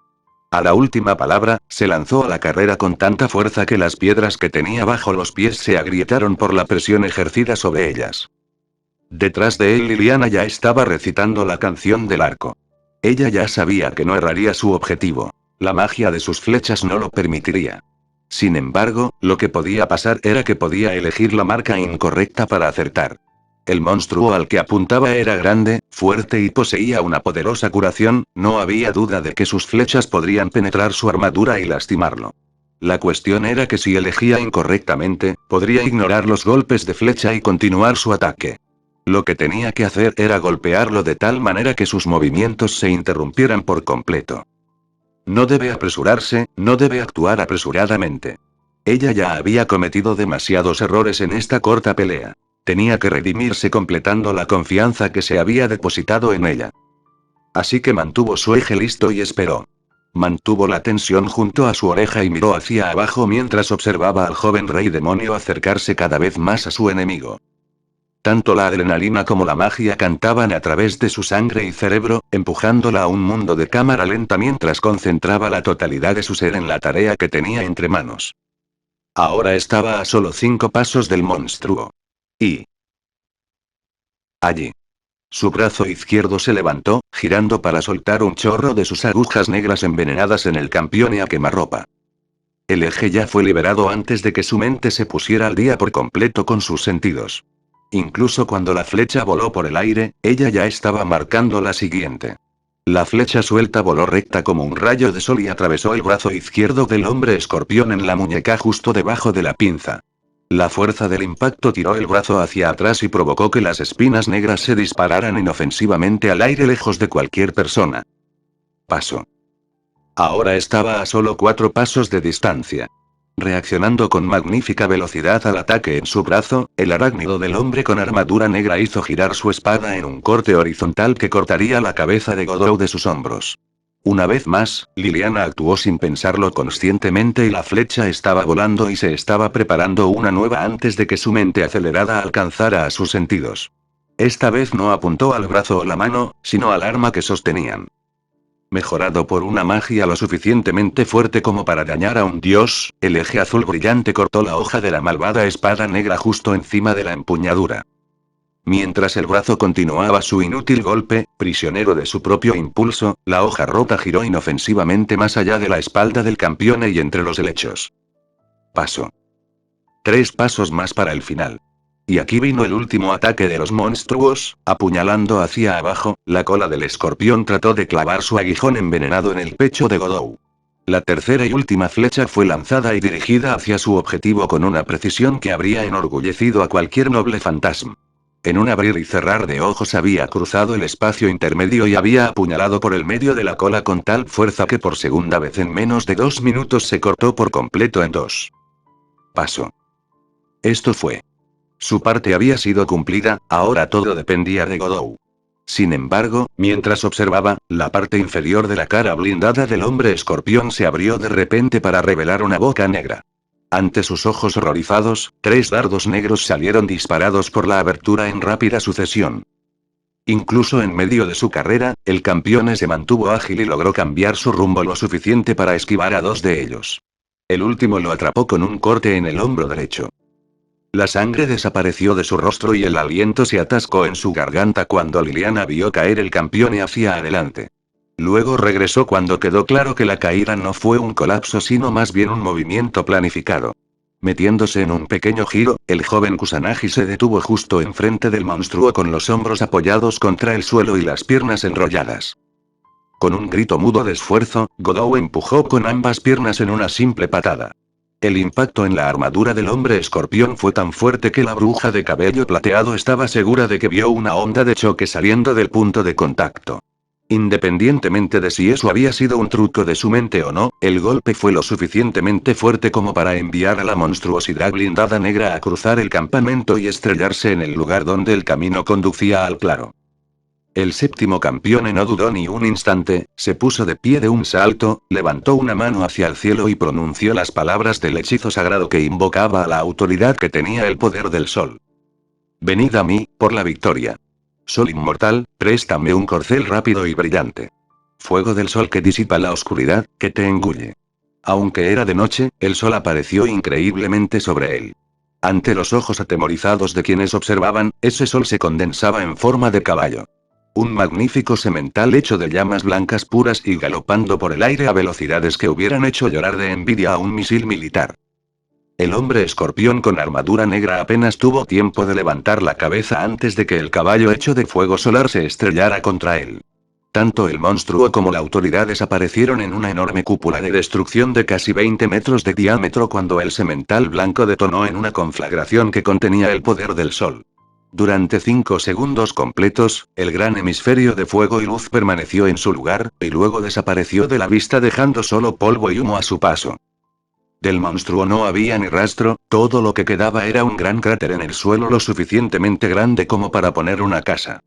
A la última palabra, se lanzó a la carrera con tanta fuerza que las piedras que tenía bajo los pies se agrietaron por la presión ejercida sobre ellas. Detrás de él Liliana ya estaba recitando la canción del arco. Ella ya sabía que no erraría su objetivo. La magia de sus flechas no lo permitiría. Sin embargo, lo que podía pasar era que podía elegir la marca incorrecta para acertar. El monstruo al que apuntaba era grande, fuerte y poseía una poderosa curación, no había duda de que sus flechas podrían penetrar su armadura y lastimarlo. La cuestión era que si elegía incorrectamente, podría ignorar los golpes de flecha y continuar su ataque. Lo que tenía que hacer era golpearlo de tal manera que sus movimientos se interrumpieran por completo. No debe apresurarse, no debe actuar apresuradamente. Ella ya había cometido demasiados errores en esta corta pelea. Tenía que redimirse completando la confianza que se había depositado en ella. Así que mantuvo su eje listo y esperó. Mantuvo la tensión junto a su oreja y miró hacia abajo mientras observaba al joven rey demonio acercarse cada vez más a su enemigo. Tanto la adrenalina como la magia cantaban a través de su sangre y cerebro, empujándola a un mundo de cámara lenta mientras concentraba la totalidad de su ser en la tarea que tenía entre manos. Ahora estaba a solo 5 pasos del monstruo. Y... allí. Su brazo izquierdo se levantó, girando para soltar un chorro de sus agujas negras envenenadas en el campeón y a quemarropa. El eje ya fue liberado antes de que su mente se pusiera al día por completo con sus sentidos. Incluso cuando la flecha voló por el aire, ella ya estaba marcando la siguiente. La flecha suelta voló recta como un rayo de sol y atravesó el brazo izquierdo del hombre escorpión en la muñeca justo debajo de la pinza. La fuerza del impacto tiró el brazo hacia atrás y provocó que las espinas negras se dispararan inofensivamente al aire lejos de cualquier persona. Paso. Ahora estaba a solo 4 pasos de distancia. Reaccionando con magnífica velocidad al ataque en su brazo, el arácnido del hombre con armadura negra hizo girar su espada en un corte horizontal que cortaría la cabeza de Godot de sus hombros. Una vez más, Liliana actuó sin pensarlo conscientemente y la flecha estaba volando y se estaba preparando una nueva antes de que su mente acelerada alcanzara a sus sentidos. Esta vez no apuntó al brazo o la mano, sino al arma que sostenían. Mejorado por una magia lo suficientemente fuerte como para dañar a un dios, el eje azul brillante cortó la hoja de la malvada espada negra justo encima de la empuñadura. Mientras el brazo continuaba su inútil golpe, prisionero de su propio impulso, la hoja rota giró inofensivamente más allá de la espalda del campeón y entre los helechos. Paso. 3 pasos más para el final. Y aquí vino el último ataque de los monstruos, apuñalando hacia abajo, la cola del escorpión trató de clavar su aguijón envenenado en el pecho de Godot. La tercera y última flecha fue lanzada y dirigida hacia su objetivo con una precisión que habría enorgullecido a cualquier noble fantasma. En un abrir y cerrar de ojos había cruzado el espacio intermedio y había apuñalado por el medio de la cola con tal fuerza que por segunda vez en menos de 2 minutos se cortó por completo en dos. Paso. Esto fue. Su parte había sido cumplida, ahora todo dependía de Godot. Sin embargo, mientras observaba, la parte inferior de la cara blindada del hombre escorpión se abrió de repente para revelar una boca negra. Ante sus ojos horrorizados, 3 dardos negros salieron disparados por la abertura en rápida sucesión. Incluso en medio de su carrera, el campeón se mantuvo ágil y logró cambiar su rumbo lo suficiente para esquivar a 2 de ellos. El último lo atrapó con un corte en el hombro derecho. La sangre desapareció de su rostro y el aliento se atascó en su garganta cuando Liliana vio caer el campeón hacia adelante. Luego regresó cuando quedó claro que la caída no fue un colapso sino más bien un movimiento planificado. Metiéndose en un pequeño giro, el joven Kusanagi se detuvo justo enfrente del monstruo con los hombros apoyados contra el suelo y las piernas enrolladas. Con un grito mudo de esfuerzo, Godot empujó con ambas piernas en una simple patada. El impacto en la armadura del hombre escorpión fue tan fuerte que la bruja de cabello plateado estaba segura de que vio una onda de choque saliendo del punto de contacto. Independientemente de si eso había sido un truco de su mente o no, el golpe fue lo suficientemente fuerte como para enviar a la monstruosidad blindada negra a cruzar el campamento y estrellarse en el lugar donde el camino conducía al claro. El séptimo campeón no dudó ni un instante, se puso de pie de un salto, levantó una mano hacia el cielo y pronunció las palabras del hechizo sagrado que invocaba a la autoridad que tenía el poder del sol. Venid a mí, por la victoria. Sol inmortal, préstame un corcel rápido y brillante. Fuego del sol que disipa la oscuridad, que te engulle. Aunque era de noche, el sol apareció increíblemente sobre él. Ante los ojos atemorizados de quienes observaban, ese sol se condensaba en forma de caballo. Un magnífico semental hecho de llamas blancas puras y galopando por el aire a velocidades que hubieran hecho llorar de envidia a un misil militar. El hombre escorpión con armadura negra apenas tuvo tiempo de levantar la cabeza antes de que el caballo hecho de fuego solar se estrellara contra él. Tanto el monstruo como la autoridad desaparecieron en una enorme cúpula de destrucción de casi 20 metros de diámetro cuando el semental blanco detonó en una conflagración que contenía el poder del sol. Durante 5 segundos completos, el gran hemisferio de fuego y luz permaneció en su lugar, y luego desapareció de la vista dejando solo polvo y humo a su paso. Del monstruo no había ni rastro, todo lo que quedaba era un gran cráter en el suelo lo suficientemente grande como para poner una casa.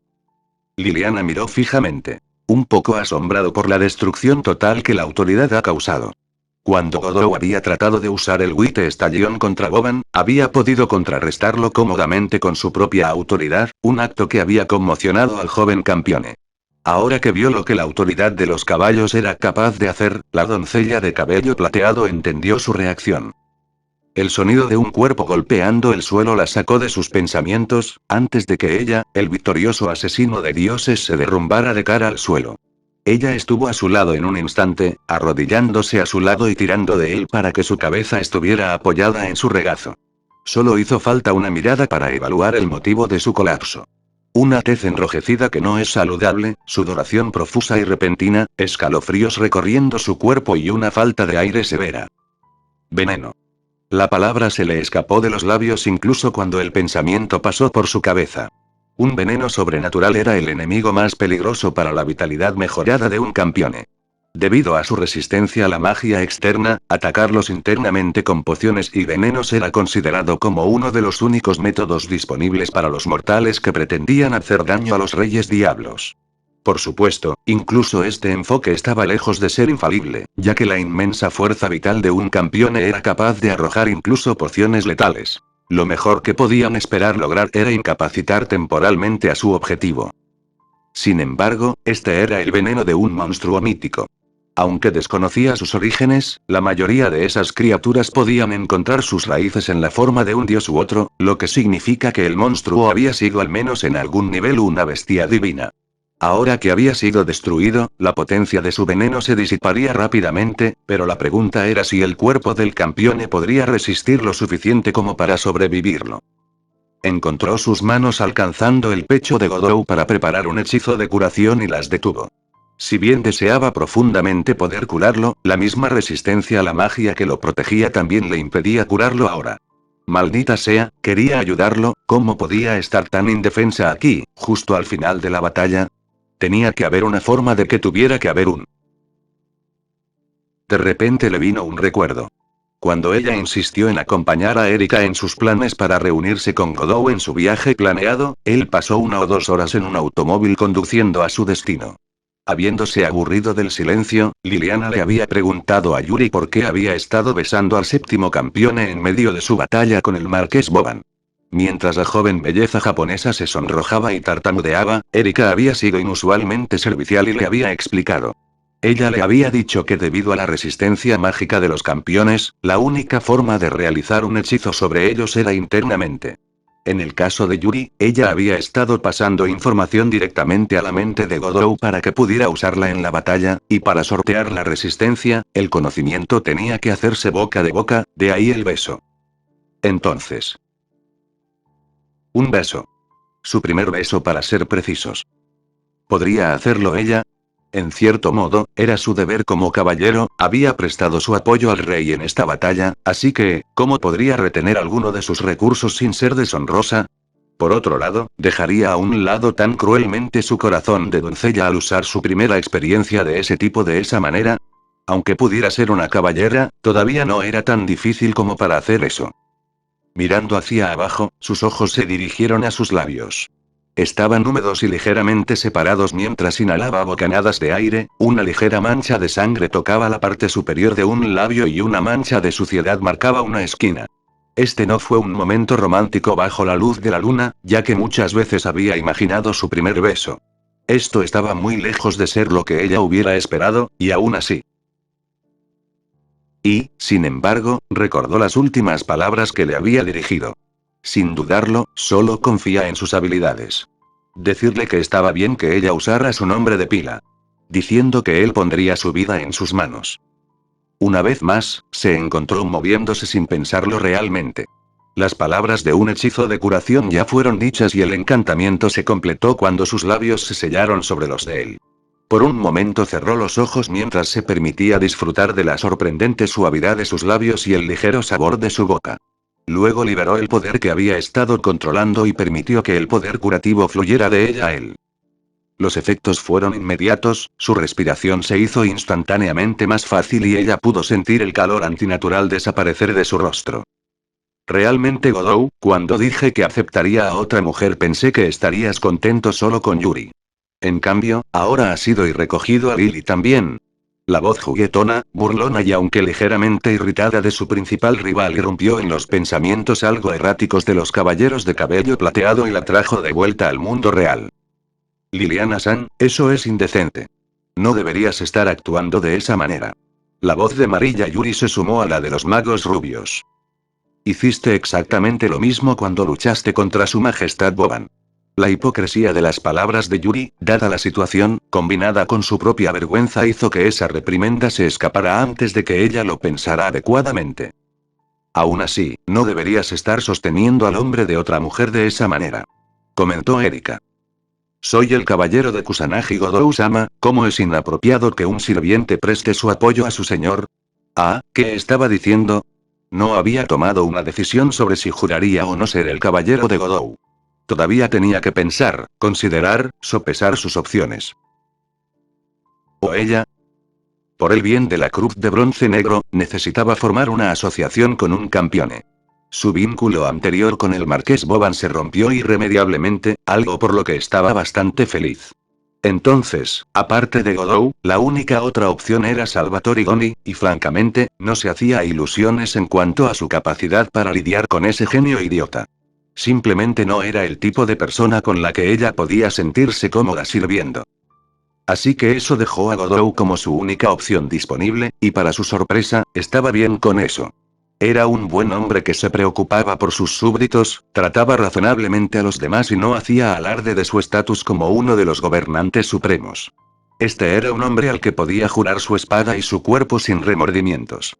Liliana miró fijamente, un poco asombrado por la destrucción total que la autoridad ha causado. Cuando Godot había tratado de usar el Wite Estallión contra Boban, había podido contrarrestarlo cómodamente con su propia autoridad, un acto que había conmocionado al joven campeone. Ahora que vio lo que la autoridad de los caballos era capaz de hacer, la doncella de cabello plateado entendió su reacción. El sonido de un cuerpo golpeando el suelo la sacó de sus pensamientos, antes de que ella, el victorioso asesino de dioses, se derrumbara de cara al suelo. Ella estuvo a su lado en un instante, arrodillándose a su lado y tirando de él para que su cabeza estuviera apoyada en su regazo. Solo hizo falta una mirada para evaluar el motivo de su colapso. Una tez enrojecida que no es saludable, sudoración profusa y repentina, escalofríos recorriendo su cuerpo y una falta de aire severa. Veneno. La palabra se le escapó de los labios incluso cuando el pensamiento pasó por su cabeza. Un veneno sobrenatural era el enemigo más peligroso para la vitalidad mejorada de un campeone. Debido a su resistencia a la magia externa, atacarlos internamente con pociones y venenos era considerado como uno de los únicos métodos disponibles para los mortales que pretendían hacer daño a los reyes diablos. Por supuesto, incluso este enfoque estaba lejos de ser infalible, ya que la inmensa fuerza vital de un campeón era capaz de arrojar incluso pociones letales. Lo mejor que podían esperar lograr era incapacitar temporalmente a su objetivo. Sin embargo, este era el veneno de un monstruo mítico. Aunque desconocía sus orígenes, la mayoría de esas criaturas podían encontrar sus raíces en la forma de un dios u otro, lo que significa que el monstruo había sido al menos en algún nivel una bestia divina. Ahora que había sido destruido, la potencia de su veneno se disiparía rápidamente, pero la pregunta era si el cuerpo del campeone podría resistir lo suficiente como para sobrevivirlo. Encontró sus manos alcanzando el pecho de Godou para preparar un hechizo de curación y las detuvo. Si bien deseaba profundamente poder curarlo, la misma resistencia a la magia que lo protegía también le impedía curarlo ahora. Maldita sea, quería ayudarlo, ¿cómo podía estar tan indefensa aquí, justo al final de la batalla? Tenía que haber una forma de que tuviera que haber un... De repente le vino un recuerdo. Cuando ella insistió en acompañar a Erika en sus planes para reunirse con Godou en su viaje planeado, él pasó 1 o 2 horas en un automóvil conduciendo a su destino. Habiéndose aburrido del silencio, Liliana le había preguntado a Yuri por qué había estado besando al séptimo campeón en medio de su batalla con el marqués Boban. Mientras la joven belleza japonesa se sonrojaba y tartamudeaba, Erika había sido inusualmente servicial y le había explicado. Ella le había dicho que debido a la resistencia mágica de los campeones, la única forma de realizar un hechizo sobre ellos era internamente. En el caso de Yuri, ella había estado pasando información directamente a la mente de Godou para que pudiera usarla en la batalla, y para sortear la resistencia, el conocimiento tenía que hacerse boca de boca, de ahí el beso. Entonces. Un beso. Su primer beso para ser precisos. ¿Podría hacerlo ella? En cierto modo, era su deber como caballero, había prestado su apoyo al rey en esta batalla, así que, ¿cómo podría retener alguno de sus recursos sin ser deshonrosa? Por otro lado, ¿dejaría a un lado tan cruelmente su corazón de doncella al usar su primera experiencia de ese tipo de esa manera? Aunque pudiera ser una caballera, todavía no era tan difícil como para hacer eso. Mirando hacia abajo, sus ojos se dirigieron a sus labios. Estaban húmedos y ligeramente separados mientras inhalaba bocanadas de aire, una ligera mancha de sangre tocaba la parte superior de un labio y una mancha de suciedad marcaba una esquina. Este no fue un momento romántico bajo la luz de la luna, ya que muchas veces había imaginado su primer beso. Esto estaba muy lejos de ser lo que ella hubiera esperado, y aún así. Y, sin embargo, recordó las últimas palabras que le había dirigido. Sin dudarlo, solo confía en sus habilidades. Decirle que estaba bien que ella usara su nombre de pila. Diciendo que él pondría su vida en sus manos. Una vez más, se encontró moviéndose sin pensarlo realmente. Las palabras de un hechizo de curación ya fueron dichas y el encantamiento se completó cuando sus labios se sellaron sobre los de él. Por un momento cerró los ojos mientras se permitía disfrutar de la sorprendente suavidad de sus labios y el ligero sabor de su boca. Luego liberó el poder que había estado controlando y permitió que el poder curativo fluyera de ella a él. Los efectos fueron inmediatos, su respiración se hizo instantáneamente más fácil y ella pudo sentir el calor antinatural desaparecer de su rostro. Realmente Godou, cuando dije que aceptaría a otra mujer pensé que estarías contento solo con Yuri. En cambio, ahora has ido y recogido a Lily también. La voz juguetona, burlona y aunque ligeramente irritada de su principal rival irrumpió en los pensamientos algo erráticos de los caballeros de cabello plateado y la trajo de vuelta al mundo real. Liliana-san, eso es indecente. No deberías estar actuando de esa manera. La voz de Marilla Yuri se sumó a la de los magos rubios. Hiciste exactamente lo mismo cuando luchaste contra su majestad Boban. La hipocresía de las palabras de Yuri, dada la situación, combinada con su propia vergüenza hizo que esa reprimenda se escapara antes de que ella lo pensara adecuadamente. Aún así, no deberías estar sosteniendo al hombre de otra mujer de esa manera. Comentó Erika. Soy el caballero de Kusanagi Godou-sama, ¿cómo es inapropiado que un sirviente preste su apoyo a su señor? Ah, ¿qué estaba diciendo? No había tomado una decisión sobre si juraría o no ser el caballero de Godou. Todavía tenía que pensar, considerar, sopesar sus opciones. ¿O ella? Por el bien de la Cruz de Bronce Negro, necesitaba formar una asociación con un campeone. Su vínculo anterior con el marqués Boban se rompió irremediablemente, algo por lo que estaba bastante feliz. Entonces, aparte de Godou, la única otra opción era Salvatore Goni, y francamente, no se hacía ilusiones en cuanto a su capacidad para lidiar con ese genio idiota. Simplemente no era el tipo de persona con la que ella podía sentirse cómoda sirviendo. Así que eso dejó a Godou como su única opción disponible, y para su sorpresa, estaba bien con eso. Era un buen hombre que se preocupaba por sus súbditos, trataba razonablemente a los demás y no hacía alarde de su estatus como uno de los gobernantes supremos. Este era un hombre al que podía jurar su espada y su cuerpo sin remordimientos.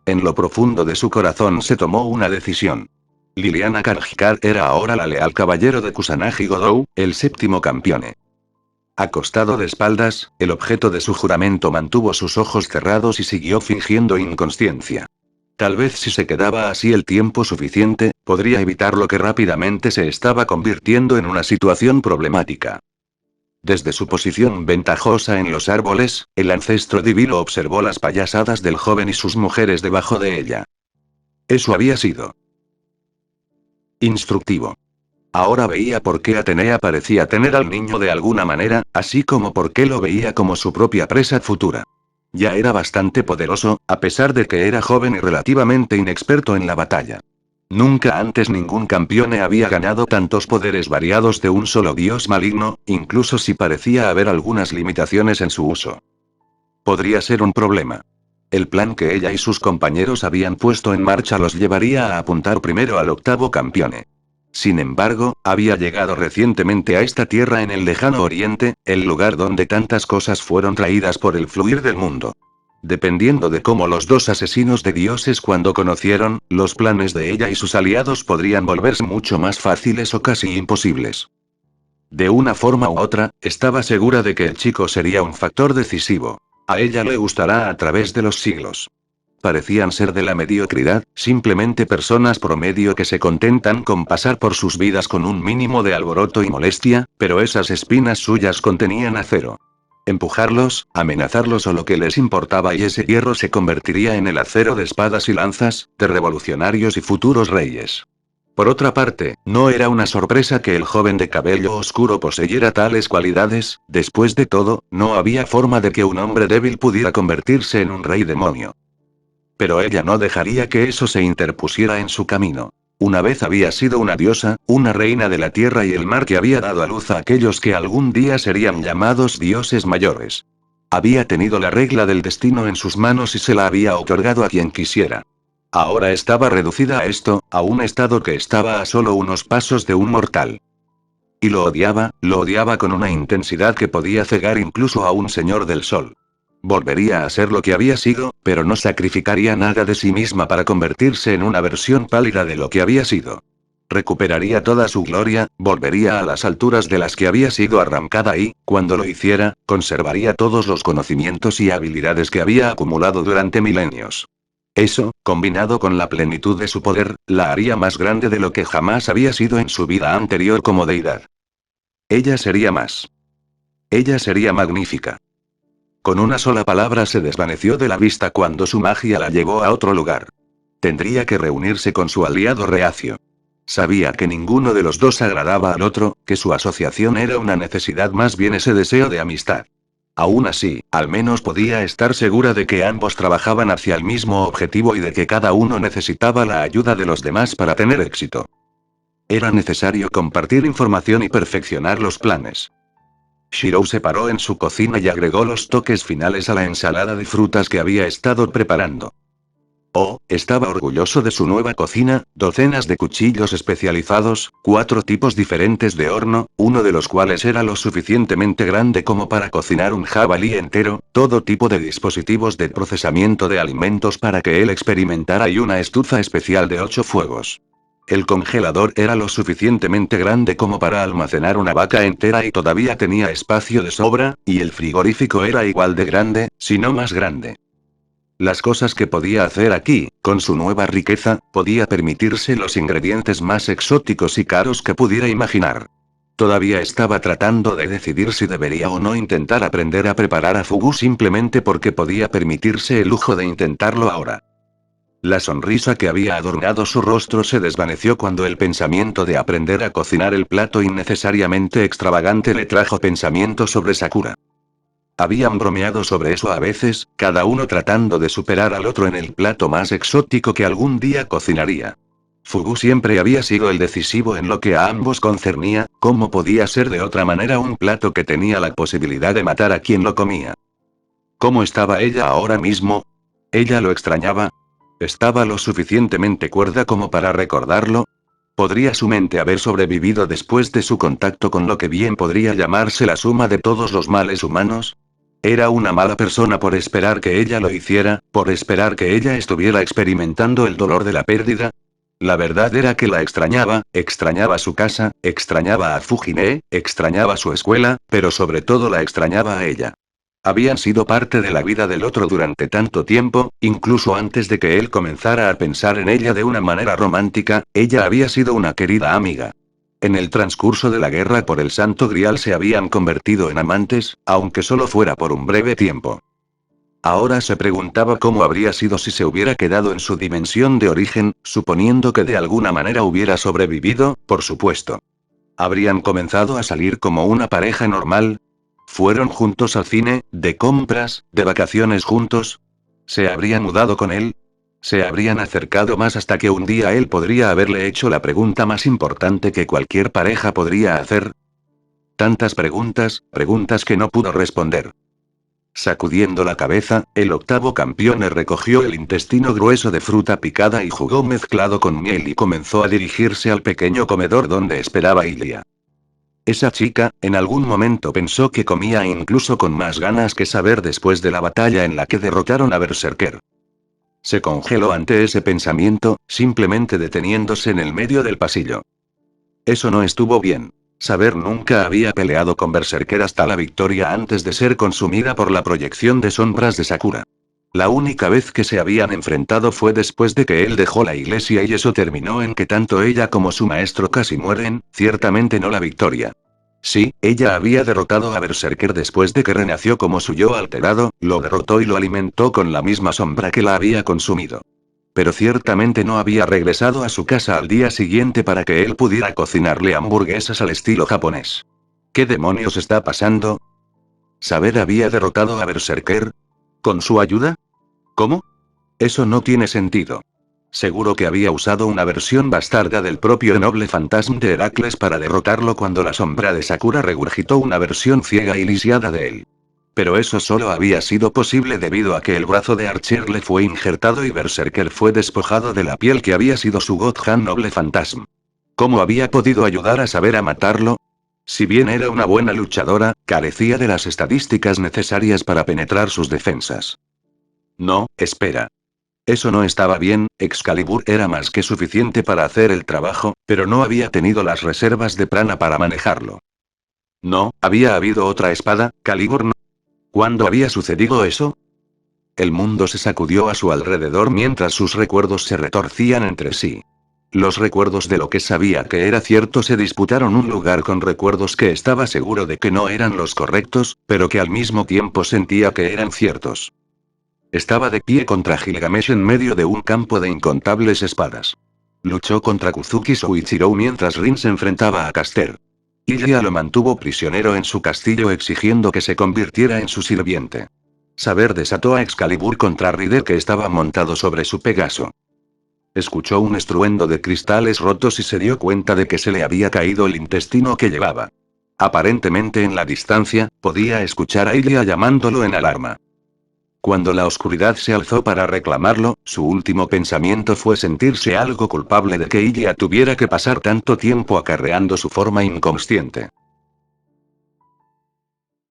En lo profundo de su corazón se tomó una decisión. Liliana Karjikar era ahora la leal caballero de Kusanagi Godou, el séptimo campeone. Acostado de espaldas, el objeto de su juramento mantuvo sus ojos cerrados y siguió fingiendo inconsciencia. Tal vez si se quedaba así el tiempo suficiente, podría evitar lo que rápidamente se estaba convirtiendo en una situación problemática. Desde su posición ventajosa en los árboles, el ancestro divino observó las payasadas del joven y sus mujeres debajo de ella. Eso había sido instructivo. Ahora veía por qué Atenea parecía tener al niño de alguna manera, así como por qué lo veía como su propia presa futura. Ya era bastante poderoso, a pesar de que era joven y relativamente inexperto en la batalla. Nunca antes ningún campeone había ganado tantos poderes variados de un solo dios maligno, incluso si parecía haber algunas limitaciones en su uso. Podría ser un problema. El plan que ella y sus compañeros habían puesto en marcha los llevaría a apuntar primero al octavo campeone. Sin embargo, había llegado recientemente a esta tierra en el lejano oriente, el lugar donde tantas cosas fueron traídas por el fluir del mundo. Dependiendo de cómo los dos asesinos de dioses cuando conocieron, los planes de ella y sus aliados podrían volverse mucho más fáciles o casi imposibles. De una forma u otra, estaba segura de que el chico sería un factor decisivo. A ella le gustará a través de los siglos. Parecían ser de la mediocridad, simplemente personas promedio que se contentan con pasar por sus vidas con un mínimo de alboroto y molestia, pero esas espinas suyas contenían acero. Empujarlos, amenazarlos o lo que les importaba y ese hierro se convertiría en el acero de espadas y lanzas, de revolucionarios y futuros reyes. Por otra parte, no era una sorpresa que el joven de cabello oscuro poseyera tales cualidades, después de todo, no había forma de que un hombre débil pudiera convertirse en un rey demonio. Pero ella no dejaría que eso se interpusiera en su camino. Una vez había sido una diosa, una reina de la tierra y el mar que había dado a luz a aquellos que algún día serían llamados dioses mayores. Había tenido la regla del destino en sus manos y se la había otorgado a quien quisiera. Ahora estaba reducida a esto, a un estado que estaba a solo unos pasos de un mortal. Y lo odiaba con una intensidad que podía cegar incluso a un señor del sol. Volvería a ser lo que había sido, pero no sacrificaría nada de sí misma para convertirse en una versión pálida de lo que había sido. Recuperaría toda su gloria, volvería a las alturas de las que había sido arrancada y, cuando lo hiciera, conservaría todos los conocimientos y habilidades que había acumulado durante milenios. Eso, combinado con la plenitud de su poder, la haría más grande de lo que jamás había sido en su vida anterior como deidad. Ella sería más. Ella sería magnífica. Con una sola palabra se desvaneció de la vista cuando su magia la llevó a otro lugar. Tendría que reunirse con su aliado reacio. Sabía que ninguno de los dos agradaba al otro, que su asociación era una necesidad más bien ese deseo de amistad. Aún así, al menos podía estar segura de que ambos trabajaban hacia el mismo objetivo y de que cada uno necesitaba la ayuda de los demás para tener éxito. Era necesario compartir información y perfeccionar los planes. Shirou se paró en su cocina y agregó los toques finales a la ensalada de frutas que había estado preparando. Oh, estaba orgulloso de su nueva cocina, docenas de cuchillos especializados, 4 tipos diferentes de horno, uno de los cuales era lo suficientemente grande como para cocinar un jabalí entero, todo tipo de dispositivos de procesamiento de alimentos para que él experimentara y una estufa especial de 8 fuegos. El congelador era lo suficientemente grande como para almacenar una vaca entera y todavía tenía espacio de sobra, y el frigorífico era igual de grande, si no más grande. Las cosas que podía hacer aquí, con su nueva riqueza, podía permitirse los ingredientes más exóticos y caros que pudiera imaginar. Todavía estaba tratando de decidir si debería o no intentar aprender a preparar a fugu simplemente porque podía permitirse el lujo de intentarlo ahora. La sonrisa que había adornado su rostro se desvaneció cuando el pensamiento de aprender a cocinar el plato innecesariamente extravagante le trajo pensamientos sobre Sakura. Habían bromeado sobre eso a veces, cada uno tratando de superar al otro en el plato más exótico que algún día cocinaría. Fugu siempre había sido el decisivo en lo que a ambos concernía, ¿cómo podía ser de otra manera un plato que tenía la posibilidad de matar a quien lo comía? ¿Cómo estaba ella ahora mismo? ¿Ella lo extrañaba? ¿Estaba lo suficientemente cuerda como para recordarlo? ¿Podría su mente haber sobrevivido después de su contacto con lo que bien podría llamarse la suma de todos los males humanos? Era una mala persona por esperar que ella lo hiciera, por esperar que ella estuviera experimentando el dolor de la pérdida. La verdad era que la extrañaba, extrañaba su casa, extrañaba a Fujine, extrañaba su escuela, pero sobre todo la extrañaba a ella. Habían sido parte de la vida del otro durante tanto tiempo, incluso antes de que él comenzara a pensar en ella de una manera romántica, ella había sido una querida amiga. En el transcurso de la guerra por el Santo Grial se habían convertido en amantes, aunque solo fuera por un breve tiempo. Ahora se preguntaba cómo habría sido si se hubiera quedado en su dimensión de origen, suponiendo que de alguna manera hubiera sobrevivido, por supuesto. ¿Habrían comenzado a salir como una pareja normal? ¿Fueron juntos al cine, de compras, de vacaciones juntos? ¿Se habría mudado con él? ¿Se habrían acercado más hasta que un día él podría haberle hecho la pregunta más importante que cualquier pareja podría hacer? Tantas preguntas, preguntas que no pudo responder. Sacudiendo la cabeza, el octavo campeón le recogió el intestino grueso de fruta picada y jugo mezclado con miel y comenzó a dirigirse al pequeño comedor donde esperaba Ilia. Esa chica, en algún momento pensó que comía incluso con más ganas que saber después de la batalla en la que derrotaron a Berserker. Se congeló ante ese pensamiento, simplemente deteniéndose en el medio del pasillo. Eso no estuvo bien. Saber nunca había peleado con Berserker hasta la victoria antes de ser consumida por la proyección de sombras de Sakura. La única vez que se habían enfrentado fue después de que él dejó la iglesia y eso terminó en que tanto ella como su maestro casi mueren, ciertamente no la victoria. Sí, ella había derrotado a Berserker después de que renació como su yo alterado, lo derrotó y lo alimentó con la misma sombra que la había consumido. Pero ciertamente no había regresado a su casa al día siguiente para que él pudiera cocinarle hamburguesas al estilo japonés. ¿Qué demonios está pasando? ¿Saber había derrotado a Berserker? ¿Con su ayuda? ¿Cómo? Eso no tiene sentido. Seguro que había usado una versión bastarda del propio noble fantasma de Heracles para derrotarlo cuando la sombra de Sakura regurgitó una versión ciega y lisiada de él. Pero eso solo había sido posible debido a que el brazo de Archer le fue injertado y Berserker fue despojado de la piel que había sido su Godhan noble fantasma. ¿Cómo había podido ayudar a saber a matarlo? Si bien era una buena luchadora, carecía de las estadísticas necesarias para penetrar sus defensas. No, espera. Eso no estaba bien, Excalibur era más que suficiente para hacer el trabajo, pero no había tenido las reservas de prana para manejarlo. No, había habido otra espada, Calibur no. ¿Cuándo había sucedido eso? El mundo se sacudió a su alrededor mientras sus recuerdos se retorcían entre sí. Los recuerdos de lo que sabía que era cierto se disputaron un lugar con recuerdos que estaba seguro de que no eran los correctos, pero que al mismo tiempo sentía que eran ciertos. Estaba de pie contra Gilgamesh en medio de un campo de incontables espadas. Luchó contra Kuzuki Soichiro mientras Rin se enfrentaba a Caster. Ilya lo mantuvo prisionero en su castillo exigiendo que se convirtiera en su sirviente. Saber desató a Excalibur contra Rider que estaba montado sobre su Pegaso. Escuchó un estruendo de cristales rotos y se dio cuenta de que se le había caído el intestino que llevaba. Aparentemente en la distancia, podía escuchar a Ilya llamándolo en alarma. Cuando la oscuridad se alzó para reclamarlo, su último pensamiento fue sentirse algo culpable de que ella tuviera que pasar tanto tiempo acarreando su forma inconsciente.